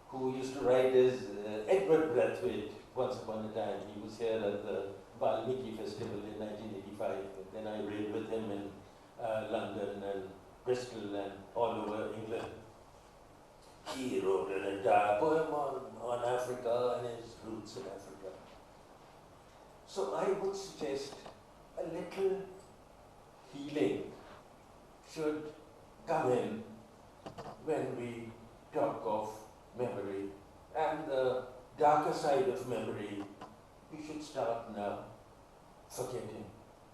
who used to write as Edward Brathwaite once upon a time. He was here at the Valmiki Festival in 1985. And then I read with him in London and Bristol and all over England. He wrote an entire poem on Africa and his roots in Africa. So I would suggest a little healing should come in when we talk of memory. And the darker side of memory, we should start now forgetting.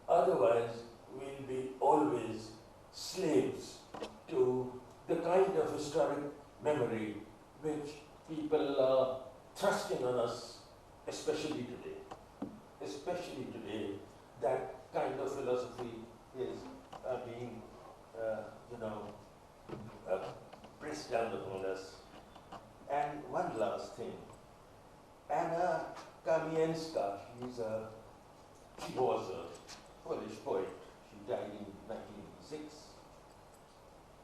Otherwise, we'll be always slaves to the kind of historic memory which people are thrusting on us, especially today. Especially today, that kind of philosophy is being, pressed down upon us. And one last thing. Anna Kamienska, she was a Polish poet. She died in 1986.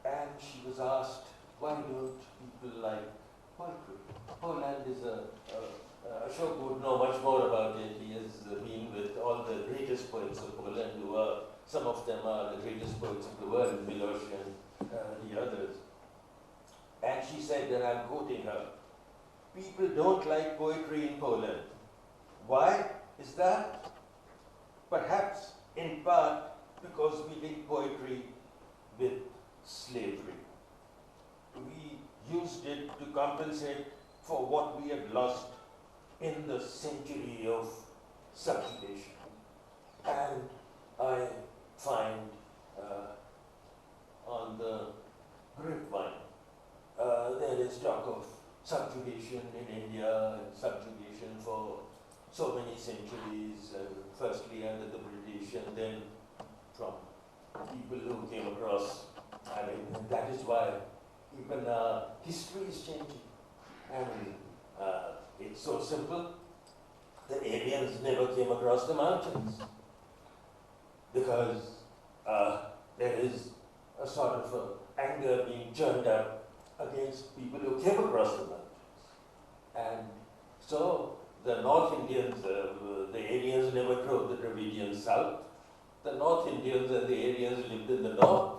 And she was asked, why don't people like poetry? Poland is Ashok would know much more about it. He has been with all the greatest poets of Poland, some of them are the greatest poets of the world, Milosz and the others. And she said, and I'm quoting her, people don't like poetry in Poland. Why is that? Perhaps in part because we link poetry with slavery. We used it to compensate for what we had lost in the century of subjugation. And I find on the grapevine there is talk of subjugation in India and subjugation for so many centuries, firstly under the British and then from people who came across. I mean, that is why even history is changing. And it's so simple. The aliens never came across the mountains because there is a sort of anger being churned up against people who came across the mountains. And so the North Indians, the aliens never drove the Dravidians south. The North Indians and the aliens lived in the north.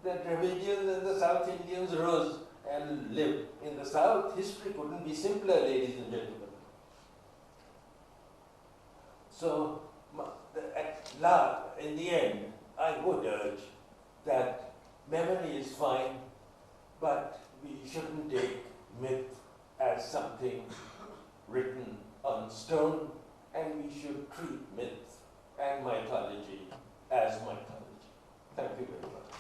The Dravidians and the South Indians rose and lived in the south. History couldn't be simpler, ladies and gentlemen. So, in the end, I would urge that memory is fine, but we shouldn't take myth as something written on stone, and we should treat myth and mythology as mythology. Thank you very much.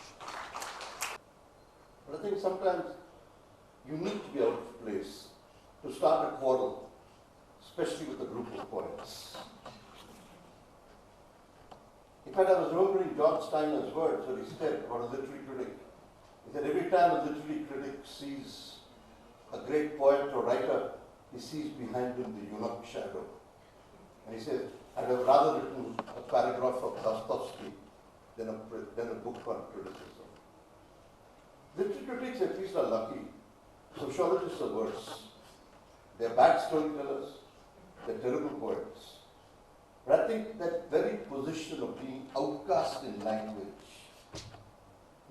But I think sometimes you need to be out of place to start a quarrel, especially with a group of poets. In fact, I was remembering George Steiner's words when he said about a literary critic. He said, every time a literary critic sees a a great poet or writer, he sees behind him the eunuch shadow. And he says, I'd have rather written a paragraph of Dostoevsky than a book on criticism. Literature critics at least are lucky. Sociologists are worse. They're bad storytellers. They're terrible poets. But I think that very position of being outcast in language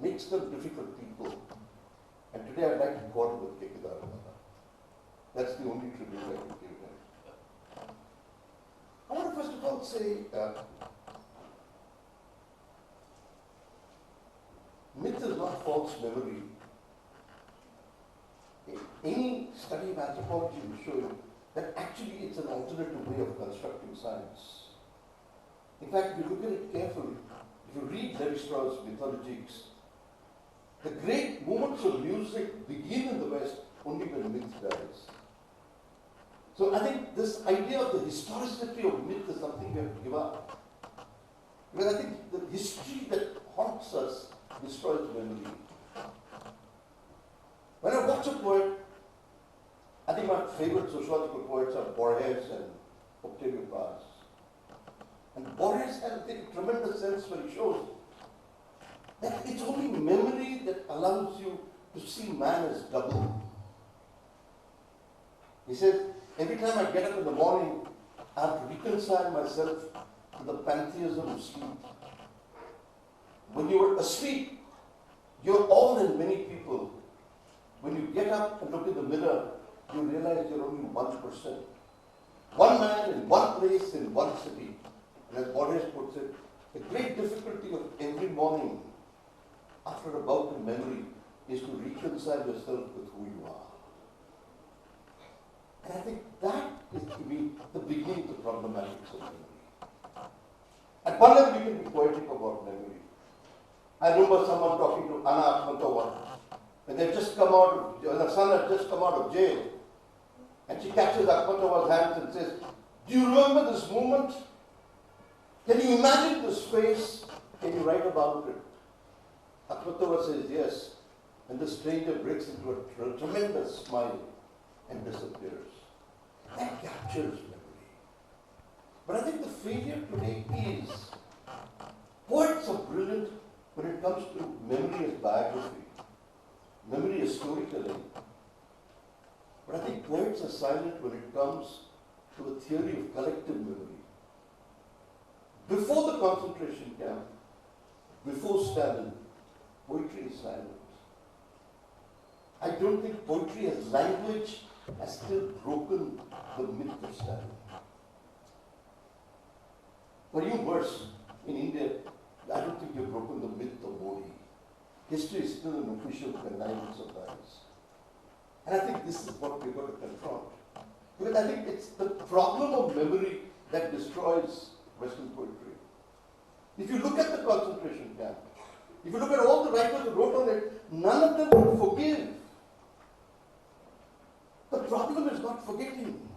makes them difficult people. And today I'd like to quarrel with Kekidara. That's the only tribute I can give him. I want to first of all say, myth is not false memory. Any study of anthropology will show you that actually it's an alternative way of constructing science. In fact, if you look at it carefully, if you read Levi-Strauss' mythologies, the great moments of music begin in the West only when myth dies. So I think this idea of the historicity of myth is something we have to give up. Because I think the history that haunts us destroys memory. When I watch a poet, I think my favorite sociological poets are Borges and Octavio Paz. And Borges has, I think, a tremendous sense where he shows that it's only memory that allows you to see man as double. He says, every time I get up in the morning, I have to reconcile myself to the pantheism of sleep. When you are asleep, you're all and many people. When you get up and look in the mirror, you realize you're only 1%. One man in one place in one city. And as Borges puts it, the great difficulty of every morning after a bout of memory is to reconcile yourself with who you are. And I think that is to me the beginning of the problematics of memory. At one level you can be poetic about memory. I remember someone talking to Anna Akhmatova, and they'd just come out of, her son had just come out of jail, and she catches Akhmatova's hands and says, do you remember this moment? Can you imagine this face? Can you write about it? Akhmatova says yes, and the stranger breaks into a tremendous smile and disappears. That captures memory. But I think the failure today is, poets are brilliant when it comes to memory as biography, memory as storytelling. But I think poets are silent when it comes to a theory of collective memory. Before the concentration camp, before Stalin, poetry is silent. I don't think poetry as language has still broken the myth of Stalin. For you worse, in India, I don't think you've broken the myth of Modi. History is still an official connivance of lies. And I think this is what we've got to confront. Because I think it's the problem of memory that destroys Western poetry. If you look at the concentration camp, if you look at all the writers who wrote on it, none of them would forgive. The problem is not forgetting.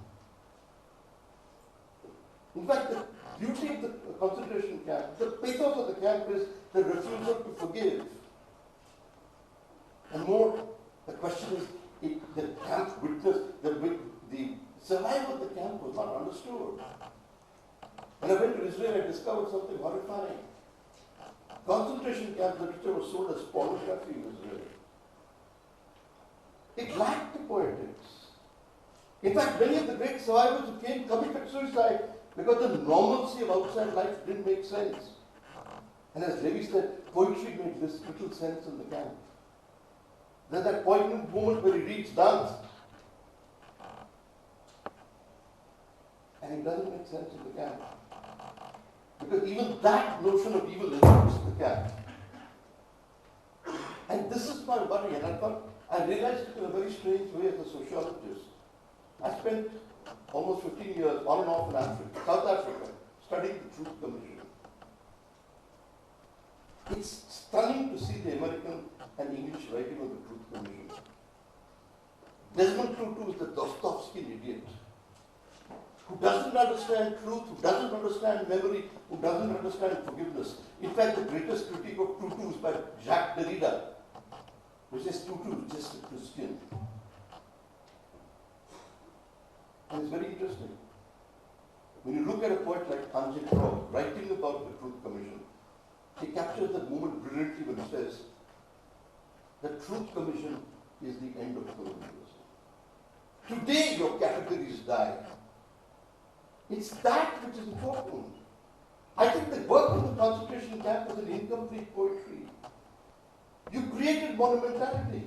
In fact, the beauty of the concentration camp, the pathos of the camp is the refusal to forgive. And more, the question is, the camp witness, the survival of the camp was not understood. When I went to Israel, I discovered something horrifying. Concentration camp literature was sold as pornography in Israel. It lacked the poetics. In fact, many of the great survivors who came committed suicide because the normalcy of outside life didn't make sense. And as Levi said, poetry made this little sense in the camp. There's that poignant moment where he reads Dance. And it doesn't make sense in the camp. Because even that notion of evil influenced the camp. And this is my worry, and I realized it in a very strange way as a sociologist. I spent almost 15 years on and off in Africa, South Africa, studying the Truth Commission. It's stunning to see the American and English writing of the Truth Commission. Desmond Tutu is the Dostoevskian idiot who doesn't understand truth, who doesn't understand memory, who doesn't understand forgiveness. In fact, the greatest critique of Tutu is by Jacques Derrida, who says Tutu is just a Christian. very interesting. When you look at a poet like Anjit Roy writing about the Truth Commission, he captures that moment brilliantly when he says, the Truth Commission is the end of colonialism. Today your categories die. It's that which is important. I think the work of the concentration camp was an incomplete poetry. You created monumentality.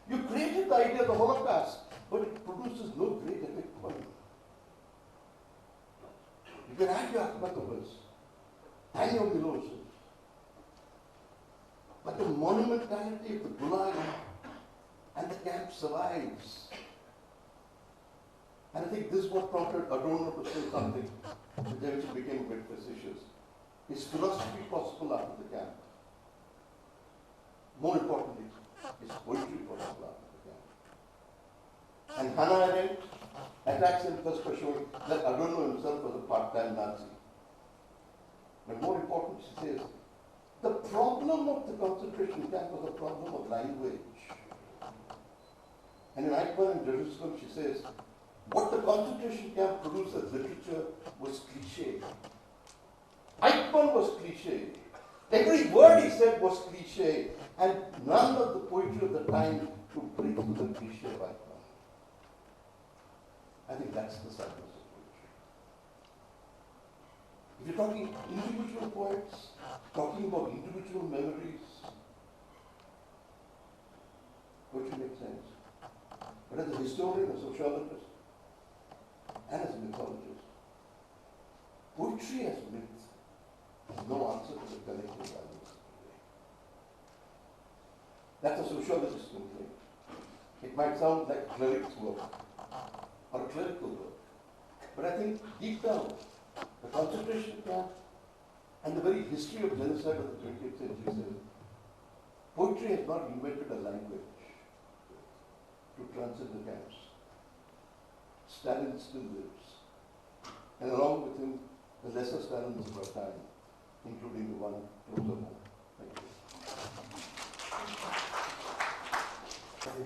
You created the idea of the Holocaust, but it produces no great epic poem. You can add your Akhmatovas and your Milosevic. But the monumentality of the Gulag and the camp survives. And I think this is what prompted Adorno to say something which eventually became a bit facetious. Is philosophy possible after the camp? More importantly, is poetry possible after the camp? And Hannah Arendt attacks him first by showing that Adorno himself was a part-time Nazi. But more important, she says, the problem of the concentration camp was a problem of language. And in Eichmann and Jerusalem, she says, what the concentration camp produced as literature was cliché. Eichmann was cliché. Every word he said was cliché, and none of the poetry of the time could break through the cliché of Eichmann. I think that's the sadness of poetry. If you're talking individual poets, talking about individual memories, poetry makes sense. But as a historian, a sociologist, and as a mythologist, poetry as myth is no answer to the collective values of today. That's a sociologist's complaint. It might sound like a cleric's work or a clerical work, but I think deep down, the concentration camp and the very history of genocide of the 20th century says poetry has not invented a language to transcend the camps. Stalin still lives. And along with him, the lesser Stalins of our time, including the one closer home. Thank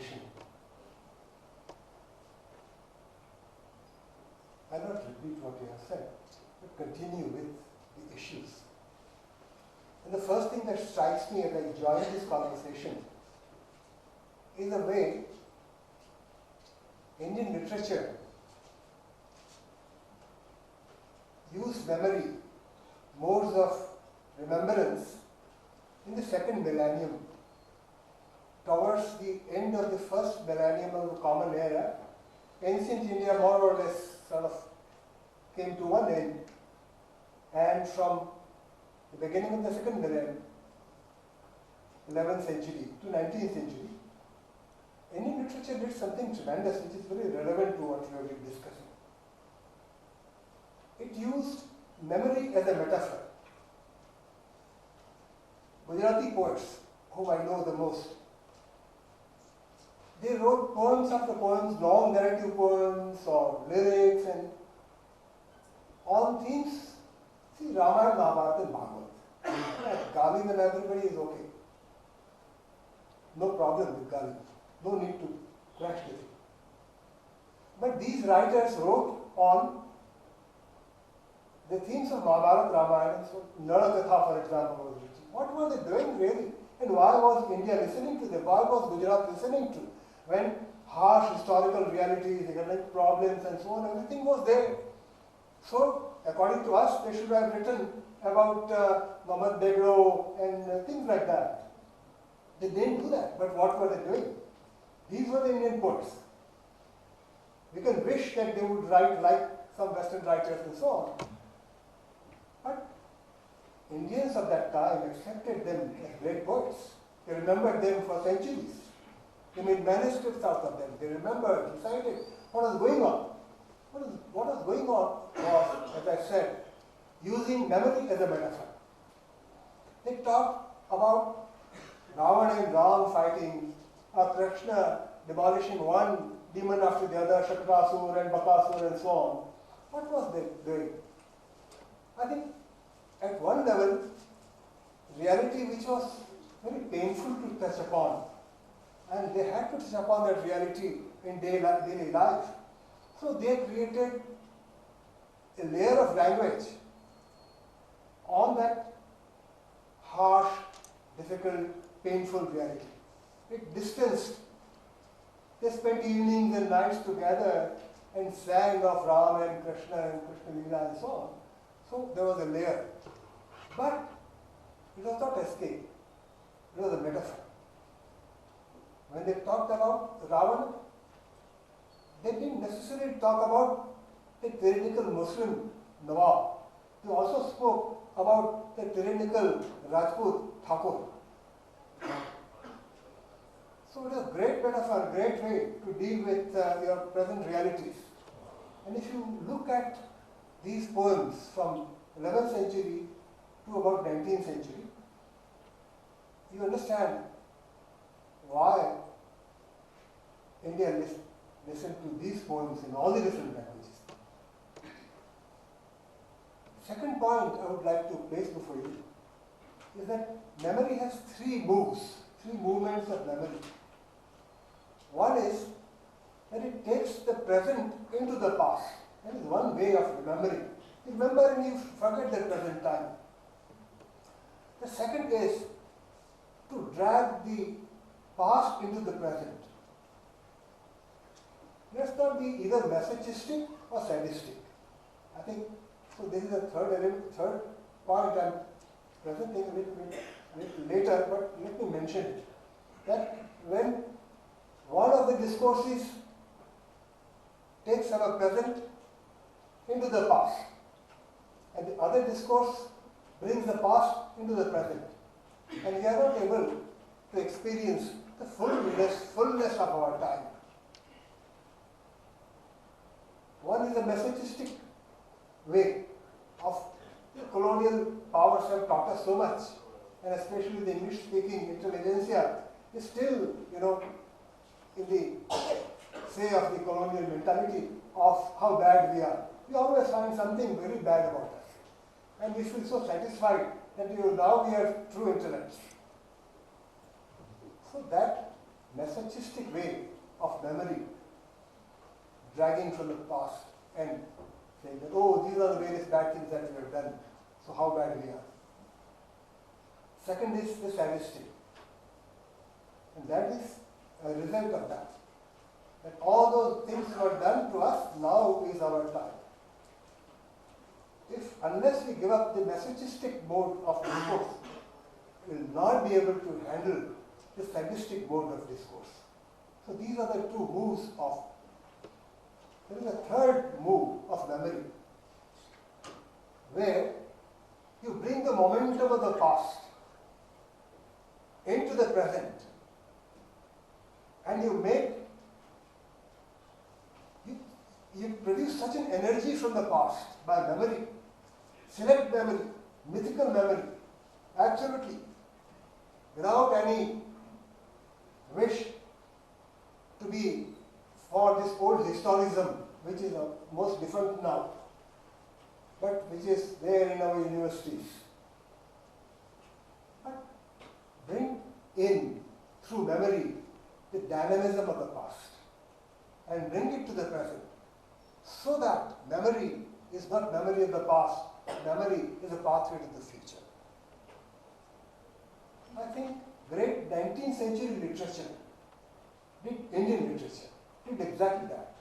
you. I'll not repeat what you have said, but continue with the issues. And the first thing that strikes me as I join this conversation is the way Indian literature used memory, modes of remembrance in the second millennium. Towards the end of the first millennium of the Common Era, ancient India more or less sort of came to one end, and from the beginning of the second millennium, 11th century to 19th century, Indian literature did something tremendous which is very relevant to what we have been discussing. It used memory as a metaphor. Gujarati poets, whom I know the most, they wrote poems after poems, long narrative poems or lyrics and on themes. See, Ramayana, Mahabharata and Bhagavad. Gali and everybody is okay. No problem with Gali. No need to crash the thing. But these writers wrote on the themes of Mahabharata, Ramayana, so Narakatha, for example, was written. What were they doing really? And why was India listening to them? Why was Gujarat listening to? When harsh historical realities, economic problems and so on, everything was there. So, according to us, they should have written about Muhammad Begro and things like that. They didn't do that, but what were they doing? These were the Indian poets. We can wish that they would write like some Western writers and so on. But Indians of that time accepted them as great poets. They remembered them for centuries. They made manuscripts out of them. They remembered, recited what was going on. What was going on was, as I said, using memory as a metaphor. They talked about Ravana and Ram fighting, Krishna demolishing one demon after the other, Shakrasur and Bakasur and so on. What was they doing? I think at one level, reality which was very painful to touch upon, and they had to touch upon that reality in daily life. So they created a layer of language on that harsh, difficult, painful reality. It distanced. They spent evenings and nights together and sang of Ram and Krishna Leela and so on. So there was a layer. But it was not escape. It was a metaphor. When they talked about Ravana, they didn't necessarily talk about the tyrannical Muslim Nawab. They also spoke about the tyrannical Rajput Thakur. So it is a great metaphor, a great way to deal with your present realities. And if you look at these poems from 11th century to about 19th century, you understand why India listened to these poems in all the different languages. Second point I would like to place before you is that memory has three movements of memory. One is that it takes the present into the past. That is one way of remembering. You remember and you forget the present time. The second is to drag the past into the present. Let's not be either masochistic or sadistic. I think, so this is the third point I'm presenting a little later, but let me mention it. That when one of the discourses takes our present into the past, and the other discourse brings the past into the present, and we are not able to experience the fullness of our time. One is a masochistic way of the colonial powers have taught us so much, and especially the English-speaking intelligentsia is still, in the say of the colonial mentality of how bad we are. We always find something very bad about us, and we feel so satisfied that now we are true intellects. So that masochistic way of memory, dragging from the past and saying that, oh, these are the various bad things that we have done, so how bad we are. Second is the sadistic, and that is a result of that. That all those things were done to us, now is our time. Unless we give up the masochistic mode of discourse, we will not be able to handle the sadistic mode of discourse. So these are the two moves of. There is a third move of memory, where you bring the momentum of the past into the present, and you produce such an energy from the past by memory, select memory, mythical memory, absolutely, without any wish to be for this old historism, which is most different now, but which is there in our universities. But bring in, through memory, the dynamism of the past and bring it to the present, so that memory is not memory of the past, memory is a pathway to the future. I think great 19th century literature, Indian literature, did exactly that.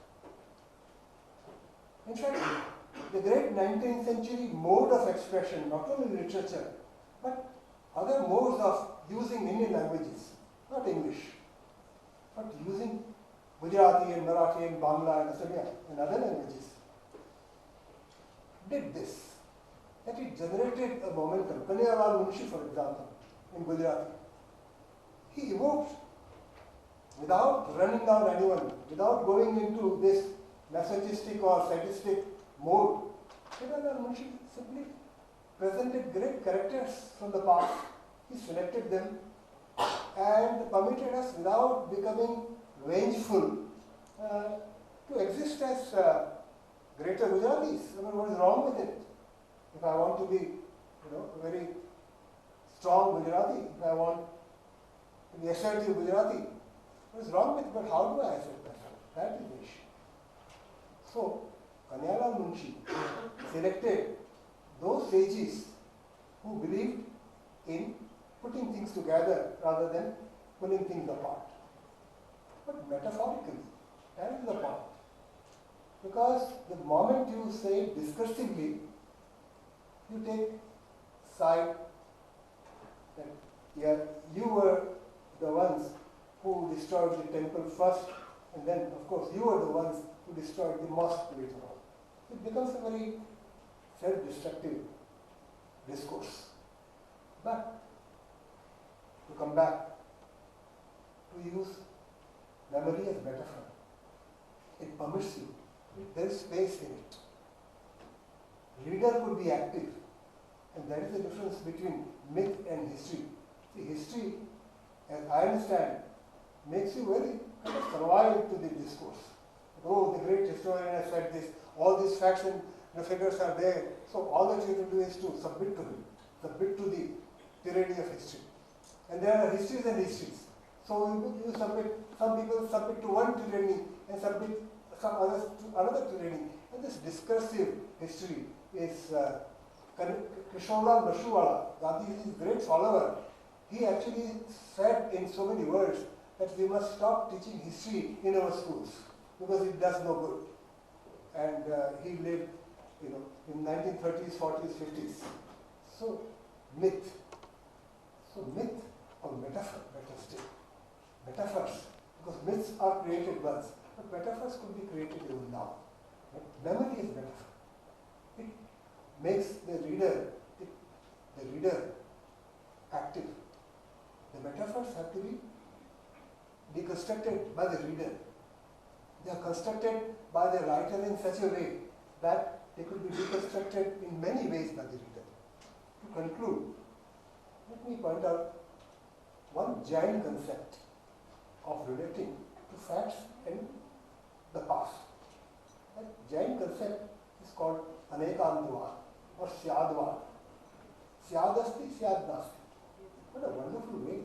In fact, the great 19th century mode of expression, not only literature, but other modes of using Indian languages, not English, but using Gujarati and Marathi and Bangla and Assamese and other languages, did this, that it generated a momentum. Kanhaiya Munshi, for example, in Gujarati, he evoked, without running down anyone, without going into this masochistic or sadistic mode, Kanhaiya Munshi simply presented great characters from the past. He selected them and permitted us, without becoming vengeful, to exist as greater Gujaratis. I mean, what is wrong with it? If I want to be, a very strong Gujarati, if I want to be assertive Gujarati, what is wrong with it? But how do I assert myself? That is the issue. So, Kanyalam Munshi selected those sages who believed in putting things together rather than pulling things apart. But metaphorically, that is the point. Because the moment you say it discursively, you take side that you were the ones who destroyed the temple first, and then, of course, you were the ones who destroyed the mosque later on. It becomes a very self-destructive discourse. But to come back, to use memory as metaphor, it permits you. There is space in it. Reader could be active, and there is a difference between myth and history. See, history, as I understand, makes you very kind of survive to the discourse. Oh, the great historian has said this, all these facts and the figures are there, so all that you have to do is to submit to him, submit to the tyranny of history. And there are histories and histories. So you submit, some people submit to one tyranny and submit some others to another tyranny. And this discursive history is Krishnalal Mashuwala, Gandhi's great follower. He actually said in so many words that we must stop teaching history in our schools because it does no good. And he lived, in 1930s, 40s, 50s. So myth. So myth or metaphor, better still. Metaphors, because myths are created once, but metaphors could be created even now. Memory is metaphor. It makes the reader active. The metaphors have to be deconstructed by the reader. They are constructed by the writer in such a way that they could be deconstructed in many ways by the reader. To conclude, let me point out one giant concept of relating to facts in the past. That giant concept is called Anekantavad or Syadvad. Syadasti, Syadnasti. What a wonderful way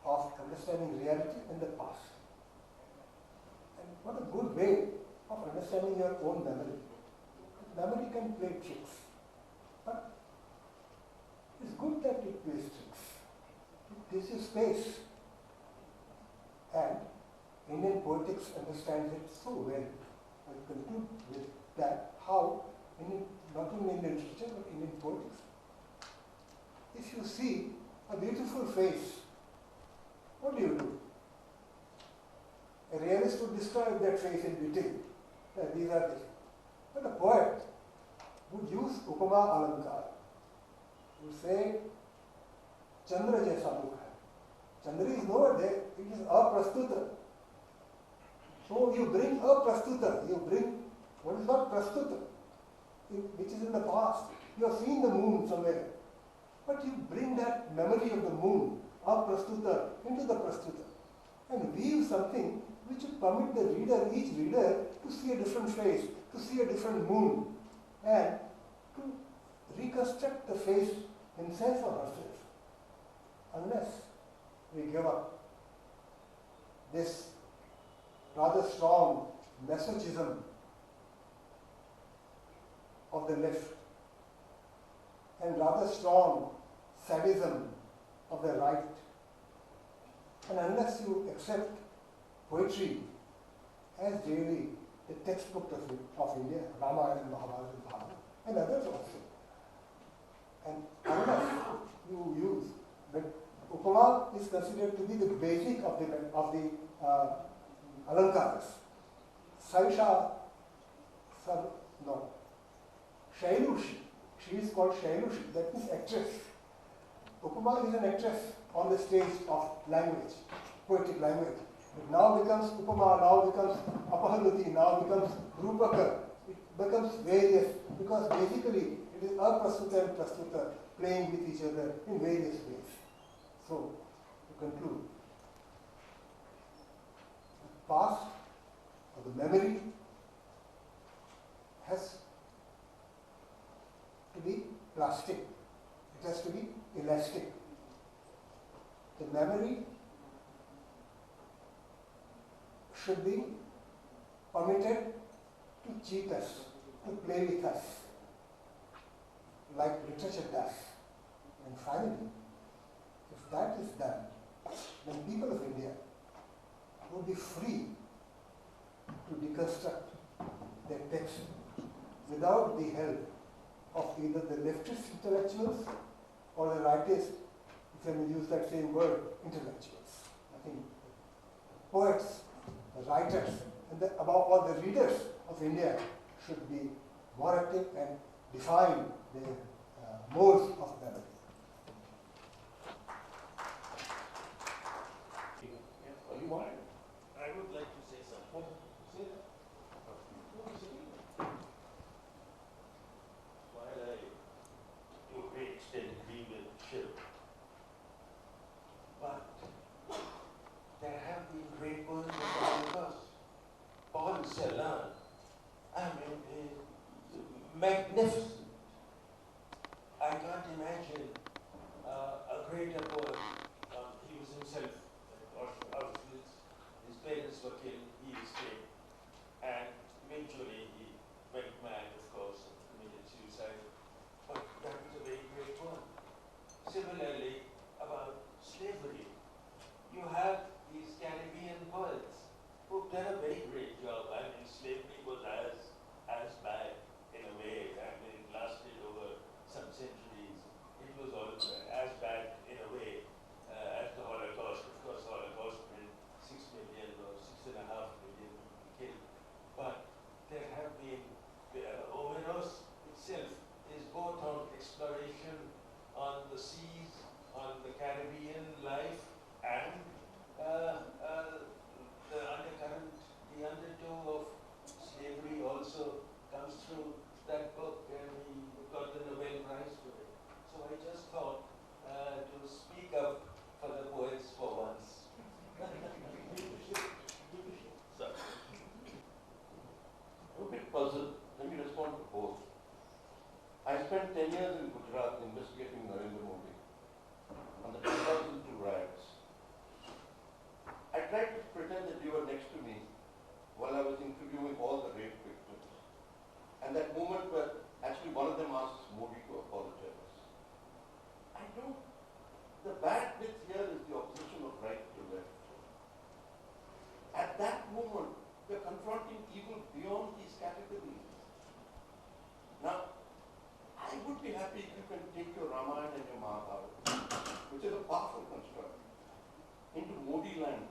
of understanding reality in the past. And what a good way of understanding your own memory. Memory can play tricks, but it's good that it plays tricks. It gives you space. And Indian poetics understands it so well. I'll conclude with that, how, not only in Indian literature, but Indian poetics. If you see a beautiful face, what do? A realist would describe that face in detail. These are the. But a poet would use Upama Alankar. Would say, Chandra jaisa mukh hai. Chandra is nowhere there, it is aprastuta. So you bring aprastuta, you bring what is not prastuta, which is in the past. You have seen the moon somewhere, but you bring that memory of the moon, aprastuta, into the prastuta, and weave something which would permit the reader, each reader, to see a different face, to see a different moon, and to reconstruct the face himself or herself. Unless we give up this rather strong masochism of the left and rather strong sadism of the right, and unless you accept poetry as really the textbook of India, Ramayana and Mahabharata and Bharata, and others also, and unless you use, but Upama is considered to be the basic of the Alankaras. Saisha, Shailushi, she is called Shailushi, that means actress. Upama is an actress on the stage of language, poetic language. It now becomes Upama, now becomes Apahanuti, now becomes Rupaka. It becomes various, because basically it is aprastuta and prastuta playing with each other in various ways. So, to conclude, the past or the memory has to be plastic. It has to be elastic. The memory should be permitted to cheat us, to play with us, like literature does. And finally, if that is done, then people of India would be free to deconstruct their text without the help of either the leftist intellectuals or the rightist, if I may use that same word, intellectuals. I think poets, the writers, and above all the readers of India should be more active and define their modes of memory. I would like to say something. Say that. While I, to a great extent, agree with Shiv, but there have been great words in the Holocaust. Paul Celan, I mean, magnificent. I can't imagine a greater poet. He was himself Auschwitz. His parents were killed. He escaped, and eventually he went mad, of course, and committed suicide. But that was a very great poem. Similarly, about slavery, you have these Caribbean poets who've done a very great job. I mean, slavery was as bad in a way. I mean, it lasted over some centuries. It was all as bad in a way as the Holocaust. Of course, the Holocaust meant 6 million or 6.5 million people killed. But there have been, Omeros itself is both on exploration on the seas, on the Caribbean life, and the undercurrent, the undertow of slavery also comes through that book, and he got the Nobel Prize for it. So I just thought to speak up for the poets for once. So, I'm a bit puzzled. Let me respond to both. I spent 10 years in Gujarat investigating Narendra Modi on the 2002 riots. I tried to pretend that you were next to me while I was interviewing all the rape victims. And that moment where actually one of them asks Modi to apologize. I know the bad bit here is the opposition of right to left. At that moment, we're confronting evil beyond these categories. Now, I would be happy if you can take your Ramayana and your Mahabharata, which is a powerful construct, into Modi land.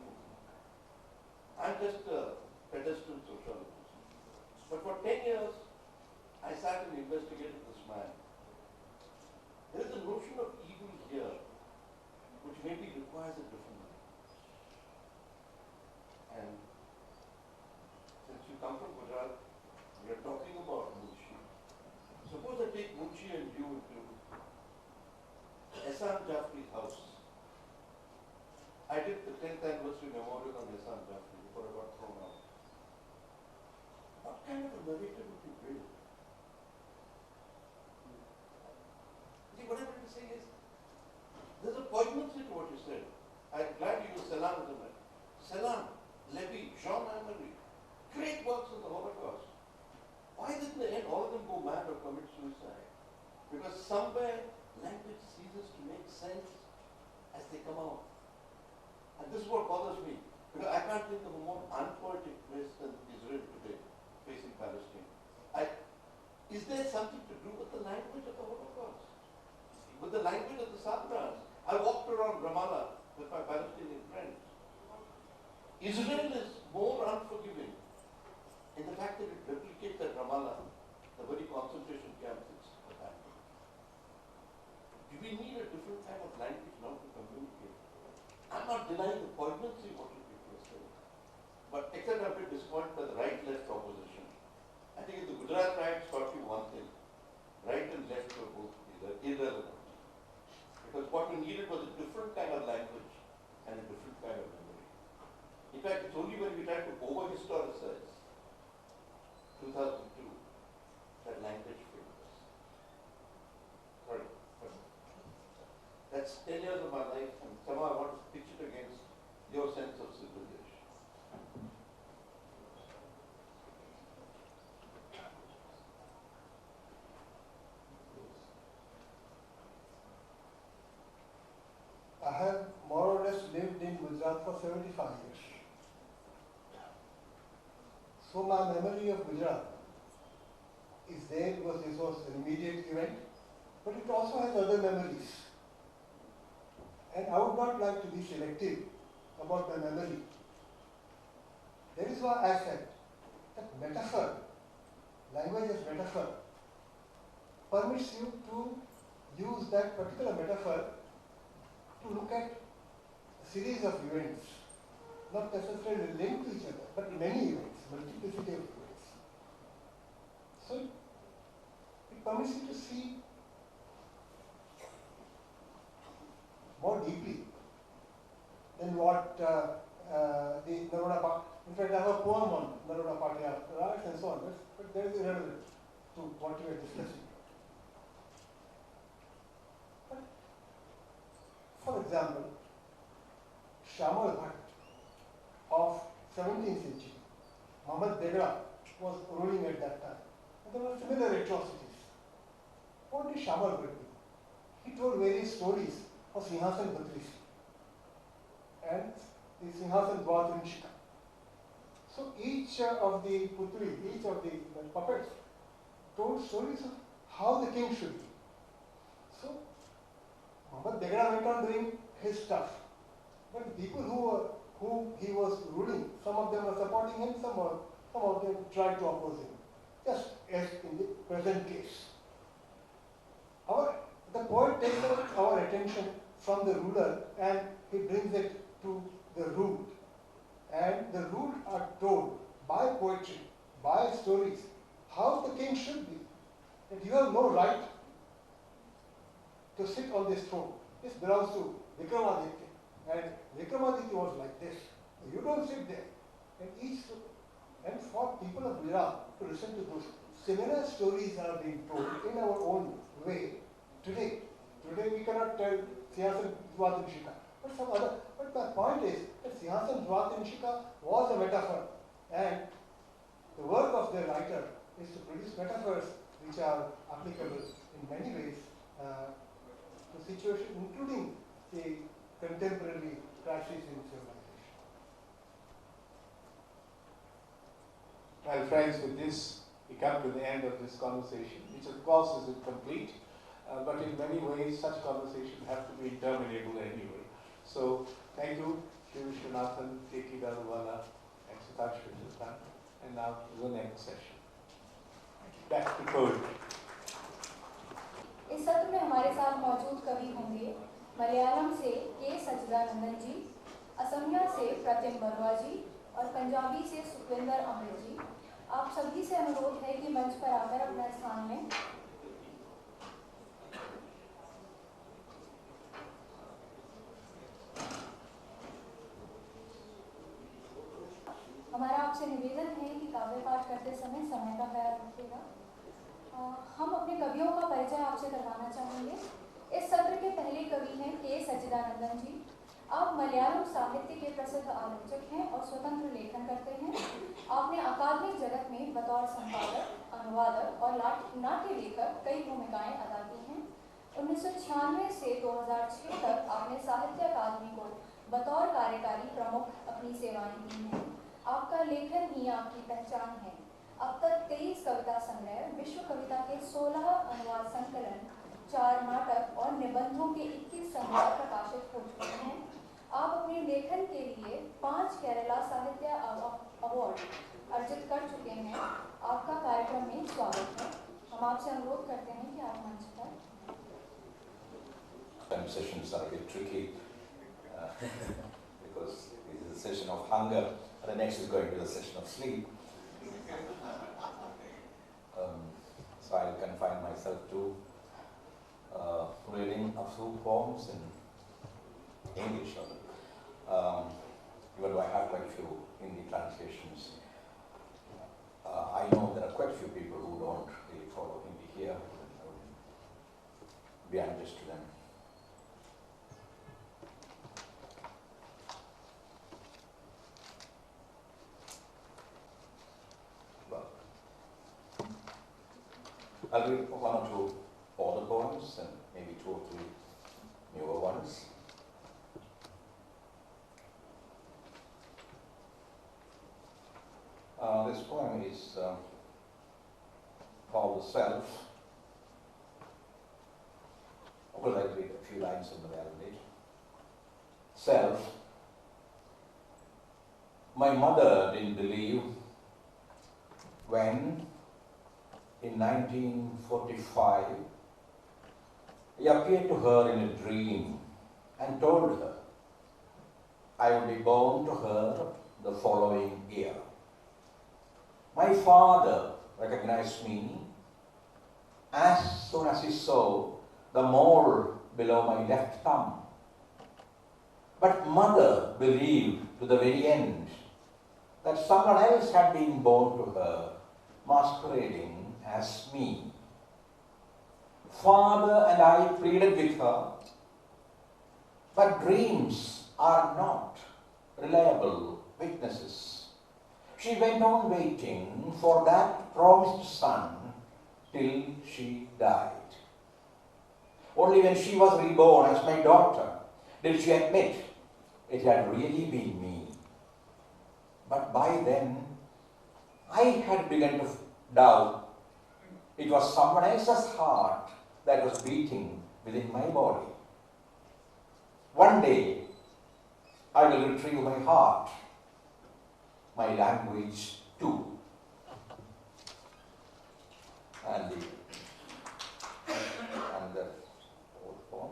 I'm just a pedestrian sociologist. But for 10 years, I sat and investigated this man. There is a notion of evil here, which maybe requires a different language. And since you come from Gujarat, we are talking about Munshi. Suppose I take Munshi and you into Ehsan Jafri's house. I did the 10th anniversary memorial on Ehsan Jafri before I got thrown out. What kind of a narrative would you build? See, what I'm trying to say is, there's a poignancy to what you said. I'm glad you used Celan as a man. Celan, Levy, Jean Amery, great works on the Holocaust. Why didn't they end all of them go mad or commit suicide? Because somewhere language ceases to make sense as they come out. And this is what bothers me. Because I can't think of a more unpoetic place than Israel today, facing Palestine. Is there something to do with the language of the Holocaust? With the language of the Satras? I walked around Ramallah with my Palestinian friends. Israel is more unforgiving in the fact that it replicates at Ramallah the very concentration camps it's abandoned. Do we need a different kind of language now to communicate? I'm not denying the poignancy of what you people are saying. But except I'm a bit disappointed by the right-left opposition. I think if the Gujarat riots taught you one thing, right and left were both irrelevant. Because what you needed was a different kind of language and a different kind of memory. In fact, it's only when we tried to over-historicize 2002 that language failed us. Sorry. That's 10 years of my life, and somehow I want to pitch it against your sense of civilization. 75 years. So my memory of Gujarat is there because this was an immediate event, but it also has other memories. And I would not like to be selective about my memory. That is why I said that metaphor, language as metaphor, permits you to use that particular metaphor to look at a series of events, not necessarily linked to each other, but many events, multiplicity of events. So it permits you to see more deeply than what the Naroda Park. In fact, I have a poem on Naroda Party after arts and so on, but that is irrelevant to what we are discussing. But for example, Shamal Bhatt of 17th century, Muhammad Degra was ruling at that time. And there were similar atrocities. What did Shamal Bhatt do? He told various stories of Singhasan Batrisi and the Singhasan Dwadrinshika. So each of the putri, each of the puppets told stories of how the king should be. So Muhammad Degra went on doing his stuff. But the people who he was ruling, some of them were supporting him, some of them tried to oppose him. Just as in the present case. The poet takes our attention from the ruler and he brings it to the ruled. And the ruled are told by poetry, by stories, how the king should be. That you have no right to sit on this throne. This belongs to Vikramaditya. And Vikramaditya was like this. You don't sit there. And for people of Gujarat to listen to those similar stories are being told in our own way today. Today we cannot tell Singhasan Dwadrinshika. But my point is that Singhasan Dwadrinshika was a metaphor, and the work of the writer is to produce metaphors which are applicable in many ways to situations, including the contemporary crisis in civilization. Well, friends, with this, we come to the end of this conversation, which of course is incomplete, but in many ways such conversations have to be interminable anyway. So, thank you, Shri Vishwanathan, K.K. Daruwala, and Sutash Vijayathan. And now to the next session. Back to poetry. इस सत्र में हमारे साथ मौजूद कवि होंगे मलयालम से के सच्चिदानंदन जी, असमिया से प्रतिम बरुआ जी और पंजाबी से सुखविंदर अमृत जी। आप सभी से अनुरोध है कि मंच पर आकर अपना स्थान लें। हमारा आपसे निवेदन है कि काव्य पाठ करते समय का ख्याल रखिएगा। हम अपने कवियों का परिचय आपसे करवाना चाहेंगे। इस सत्र के पहले कवि हैं के सच्चिदानंदन जी। आप मलयालम साहित्य के प्रसिद्ध आलोचक हैं और स्वतंत्र लेखन करते हैं। आपने अकादमिक जगत में बतौर संपादक, अनुवादक और नाट्य लेखक कई भूमिकाएं अदा की हैं। 1996 से 2006 तक आपने साहित्य अकादमी को बतौर कार्यकारी प्रमुख अपनी सेवाएं दी हैं। आपका लेखन ही आपकी पहचान है। अब तक 23 कविता संग्रह, विश्व कविता के 16 अनुवाद संकलन, 4 नाटक और निबंधों के 21 संग्रह प्रकाशित हो चुके हैं। आप अपने लेखन के लिए 5 केरला साहित्य अवार्ड अर्जित कर चुके हैं। आपका कार्यक्रम में स्वागत है। हम आपसे अनुरोध करते हैं कि आप मंच पर। Some sessions are a bit tricky because this is a session of hunger, and the next is going to be a session of sleep. So I'll confine myself to reading a few poems in English. Even though I have quite a few Hindi translations, I know there are quite a few people who don't really follow Hindi here. I would be unjust to them. I'll read 1 or 2 older poems and maybe 2 or 3 newer ones. this poem is called The Self. Of course, I'll read a few lines from the melody. Self. My mother didn't believe when, in 1945, I appeared to her in a dream and told her I would be born to her the following year. My father recognized me as soon as he saw the mole below my left thumb. But mother believed to the very end that someone else had been born to her, masquerading as me. Father and I pleaded with her, but dreams are not reliable witnesses. She went on waiting for that promised son till she died. Only when she was reborn as my daughter did she admit it had really been me. But by then, I had begun to doubt it was someone else's heart that was beating within my body. One day, I will retrieve my heart, my language too. And the fourth poem.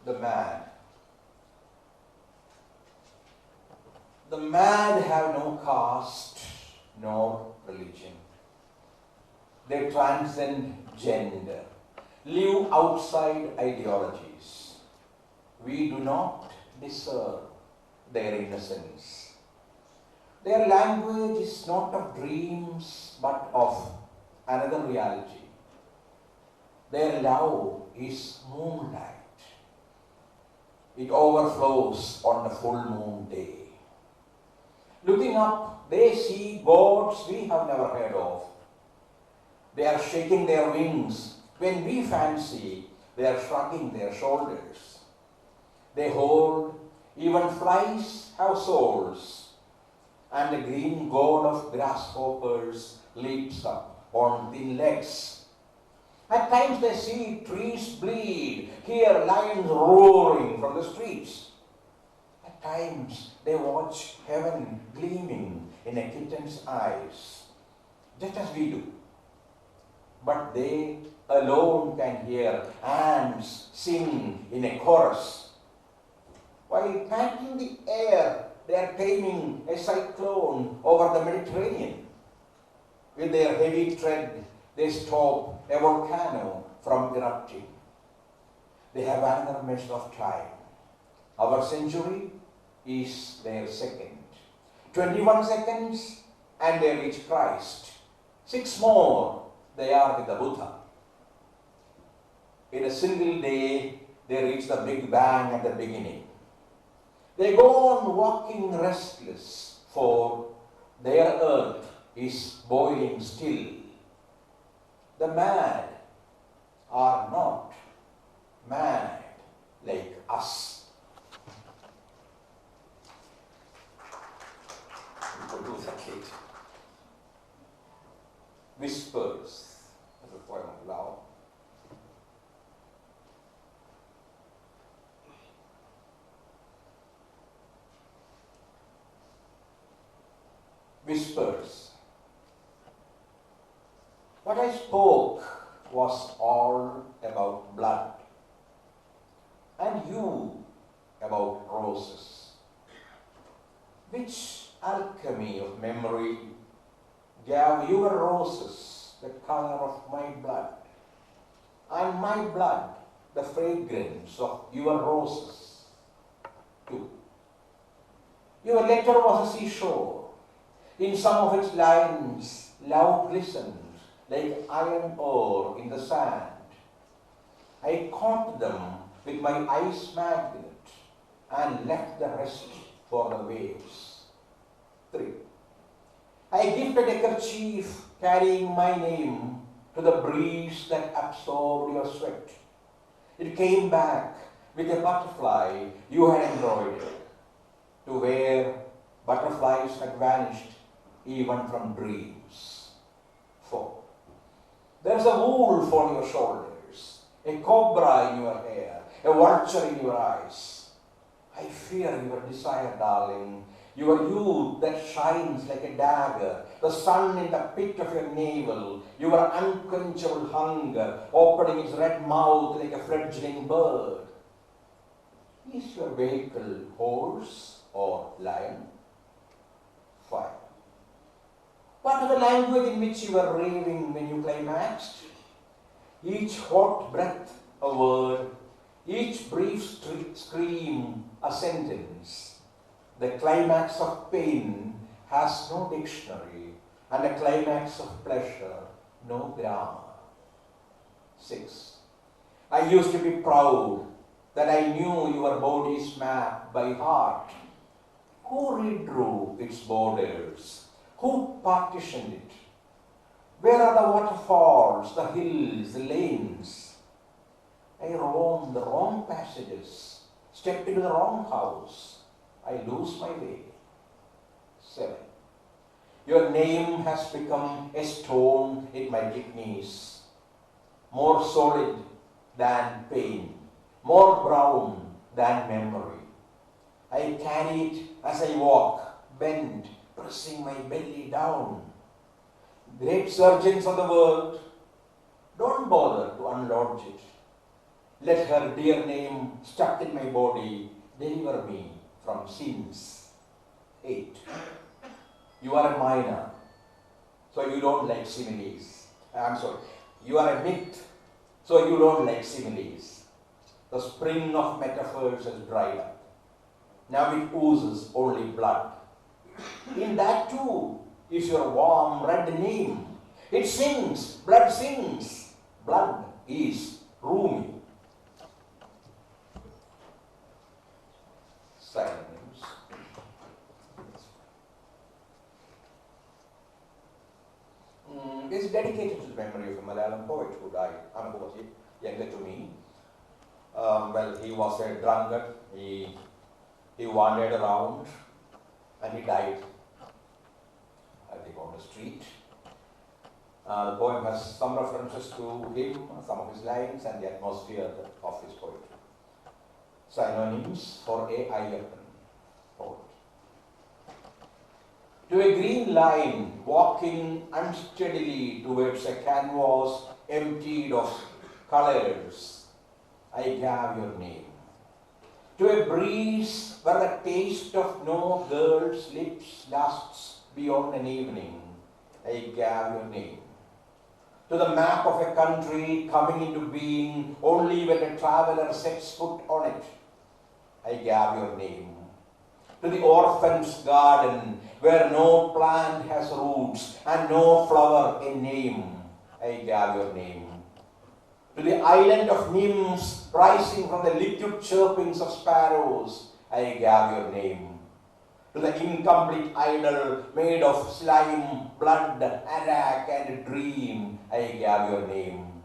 The mad. The mad have no caste nor religion. They transcend gender, live outside ideologies. We do not deserve their innocence. Their language is not of dreams but of another reality. Their love is moonlight. It overflows on a full moon day. Looking up, they see gods we have never heard of. They are shaking their wings when we fancy they are shrugging their shoulders. They hold, even flies have souls, and the green god of grasshoppers leaps up on thin legs. At times they see trees bleed, hear lions roaring from the streets. At times they watch heaven gleaming in a kitten's eyes, just as we do. But they alone can hear ants sing in a chorus. While panting the air, they are taming a cyclone over the Mediterranean. With their heavy tread, they stop a volcano from erupting. They have another measure of time. Our century is their second. 21 seconds and they reach Christ. 6 more, they are with the Buddha. In a single day, they reach the Big Bang at the beginning. They go on walking restless, for their earth is boiling still. The mad are not mad like us. Whispers as a poem of love. Whispers. What I spoke was all about blood, and you about roses. Which alchemy of memory gave your roses the color of my blood, and my blood the fragrance of your roses too? Your letter was a seashore. In some of its lines, love glistened like iron ore in the sand. I caught them with my ice magnet and left the rest for the waves. 3. I gifted a kerchief carrying my name to the breeze that absorbed your sweat. It came back with a butterfly you had embroidered. to where butterflies had vanished even from dreams. 4. There's a wolf on your shoulders, a cobra in your hair, a vulture in your eyes. I fear your desire, darling, your youth that shines like a dagger, the sun in the pit of your navel, your unquenchable hunger opening its red mouth like a fledgling bird. Is your vehicle horse or lion? 5. What is the language in which you are raving when you climaxed? Each hot breath a word, each brief scream a sentence. The climax of pain has no dictionary, and the climax of pleasure no grammar. 6. I used to be proud that I knew your body's map by heart. Who redrew its borders? Who partitioned it? Where are the waterfalls, the hills, the lanes? I roamed the wrong passages, stepped into the wrong house. I lose my way. 7. Your name has become a stone in my kidneys, more solid than pain, more brown than memory. I carry it as I walk, bent, pressing my belly down. Great surgeons of the world, don't bother to unlodge it. Let her dear name stuck in my body deliver me from sins. 8. You are a minor, so you don't like similes. I'm sorry, you are a myth, so you don't like similes. The spring of metaphors has dried up. Now it oozes only blood. In that too is your warm red name. It sings, blood sings. Blood is roomy. Silence. This is dedicated to the memory of a Malayalam poet who died, who was younger to me. Well, he was a drunkard. He wandered around and he died, I think, on the street. The poem has some references to him, some of his lines, and the atmosphere of his poetry. Synonyms for A. Ayyappan, poet. To a green line walking unsteadily towards a canvas emptied of colors, I gave your name. To a breeze where the taste of no girl's lips lasts beyond an evening, I gave your name. To the map of a country coming into being only when a traveler sets foot on it, I gave your name. To the orphan's garden where no plant has roots and no flower a name, I gave your name. To the island of nymphs rising from the liquid chirpings of sparrows, I gave your name. To the incomplete idol made of slime, blood, arrack, and dream, I gave your name.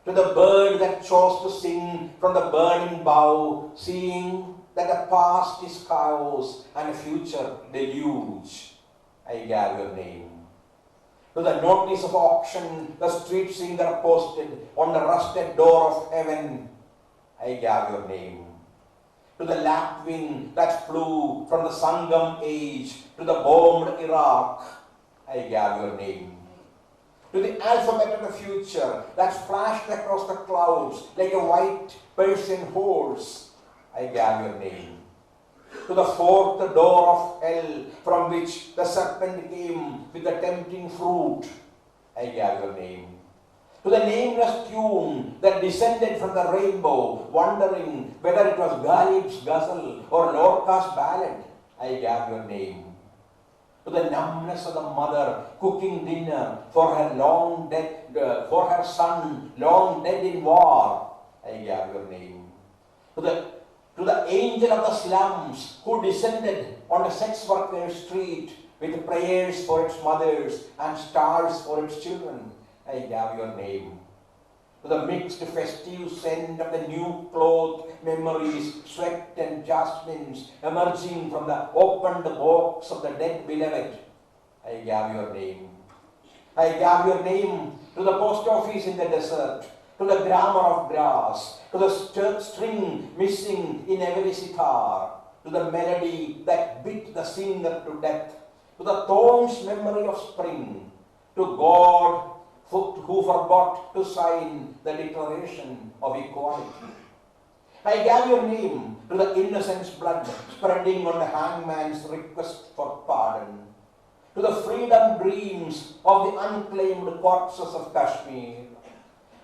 To the bird that chose to sing from the burning bough, seeing that the past is chaos and the future deluge, I gave your name. To the notice of auction the street singer posted on the rusted door of heaven, I gave your name. To the lapwing that flew from the Sangam age to the bombed Iraq, I gave your name. To the alphabet of the future that flashed across the clouds like a white Persian horse, I gave your name. To the fourth door of hell from which the serpent came with the tempting fruit, I gave your name. To the nameless tune that descended from the rainbow, wondering whether it was Ghalib's ghazal or Lorca's ballad, I gave your name. To the numbness of the mother cooking dinner for her son long dead in war, I gave your name. To the angel of the slums who descended on the sex workers' street with prayers for its mothers and stars for its children, I gave your name. to the mixed festive scent of the new cloth memories, sweat and jasmines emerging from the opened box of the dead beloved. I gave your name. I gave your name to the post office in the desert, to the grammar of grass, to the string missing in every sitar, to the melody that beat the singer to death, to the thorn's memory of spring, to God who forgot to sign the Declaration of Equality. I gave your name to the innocent's blood spreading on the hangman's request for pardon, to the freedom dreams of the unclaimed corpses of Kashmir,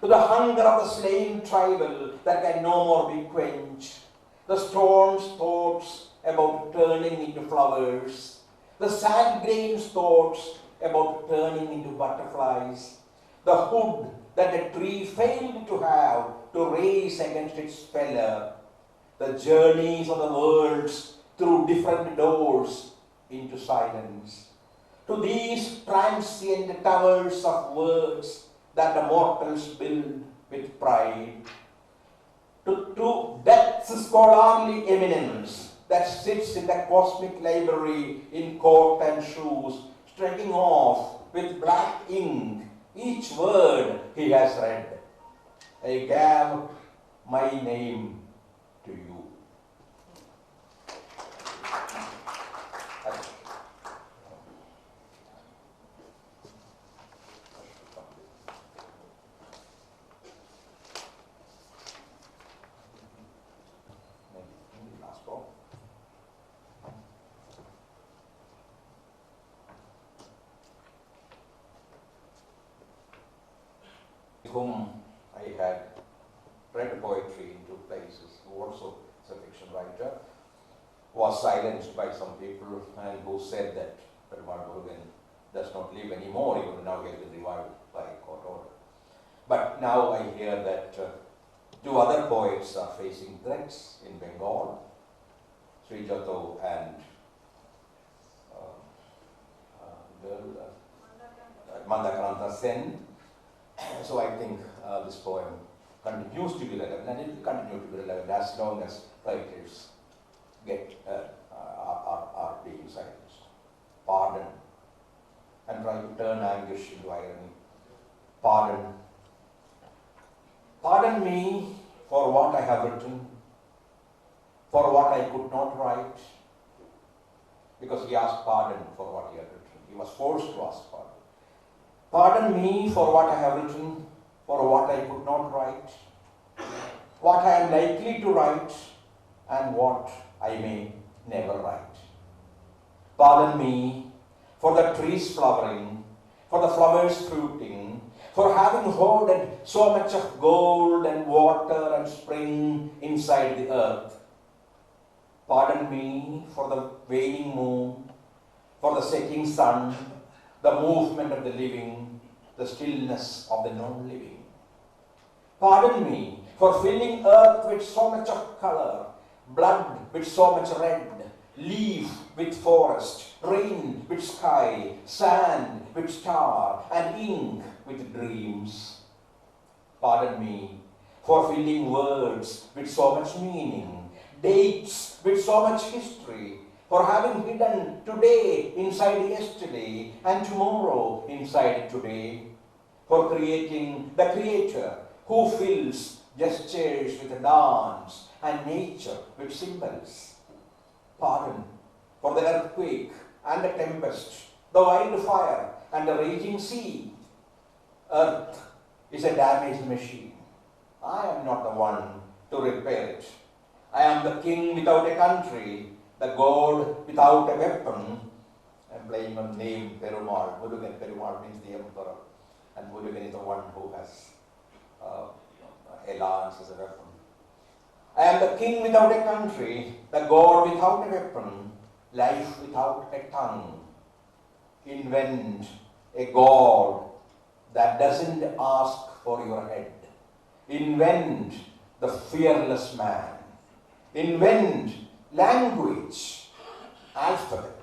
to the hunger of the slain tribal that can no more be quenched, the storm's thoughts about turning into flowers, the sad grain's thoughts about turning into butterflies, the hood that a tree failed to have to raise against its feller, the journeys of the worlds through different doors into silence. To these transient towers of words that the mortals build with pride, to death's scholarly eminence that sits in the cosmic library in coat and shoes, striking off with black ink each word he has read. I gave my name to you. Whom I had read poetry in two places, who also is a fiction writer, was silenced by some people and who said that Perumal Murugan does not live anymore, even now he has been revived by court order. But now I hear that two other poets are facing threats in Bengal, Srijato and Mandakranta Sen. So I think this poem continues to be relevant, and it will continue to be relevant as long as writers are being silenced. Pardon, and try to turn anguish into irony. Pardon. Pardon me for what I have written, for what I could not write, because he asked pardon for what he had written. He was forced to ask pardon. Pardon me for what I have written, for what I could not write, what I am likely to write, and what I may never write. Pardon me for the trees flowering, for the flowers fruiting, for having hoarded so much of gold and water and spring inside the earth. Pardon me for the waning moon, for the setting sun, the movement of the living, the stillness of the non-living. Pardon me for filling earth with so much of color, blood with so much red, leaf with forest, rain with sky, sand with star, and ink with dreams. Pardon me for filling words with so much meaning, dates with so much history, for having hidden today inside yesterday and tomorrow inside today, for creating the creator who fills gestures with a dance and nature with symbols. Pardon for the earthquake and the tempest, the wildfire and the raging sea. Earth is a damaged machine. I am not the one to repair it. I am the king without a country, the god without a weapon. I am playing on name Perumal. Murugan, Perumal means the emperor, and Murugan is the one who has a lance as a weapon. I am the king without a country, the god without a weapon, life without a tongue. Invent a god that doesn't ask for your head. Invent the fearless man. Invent language, alphabet,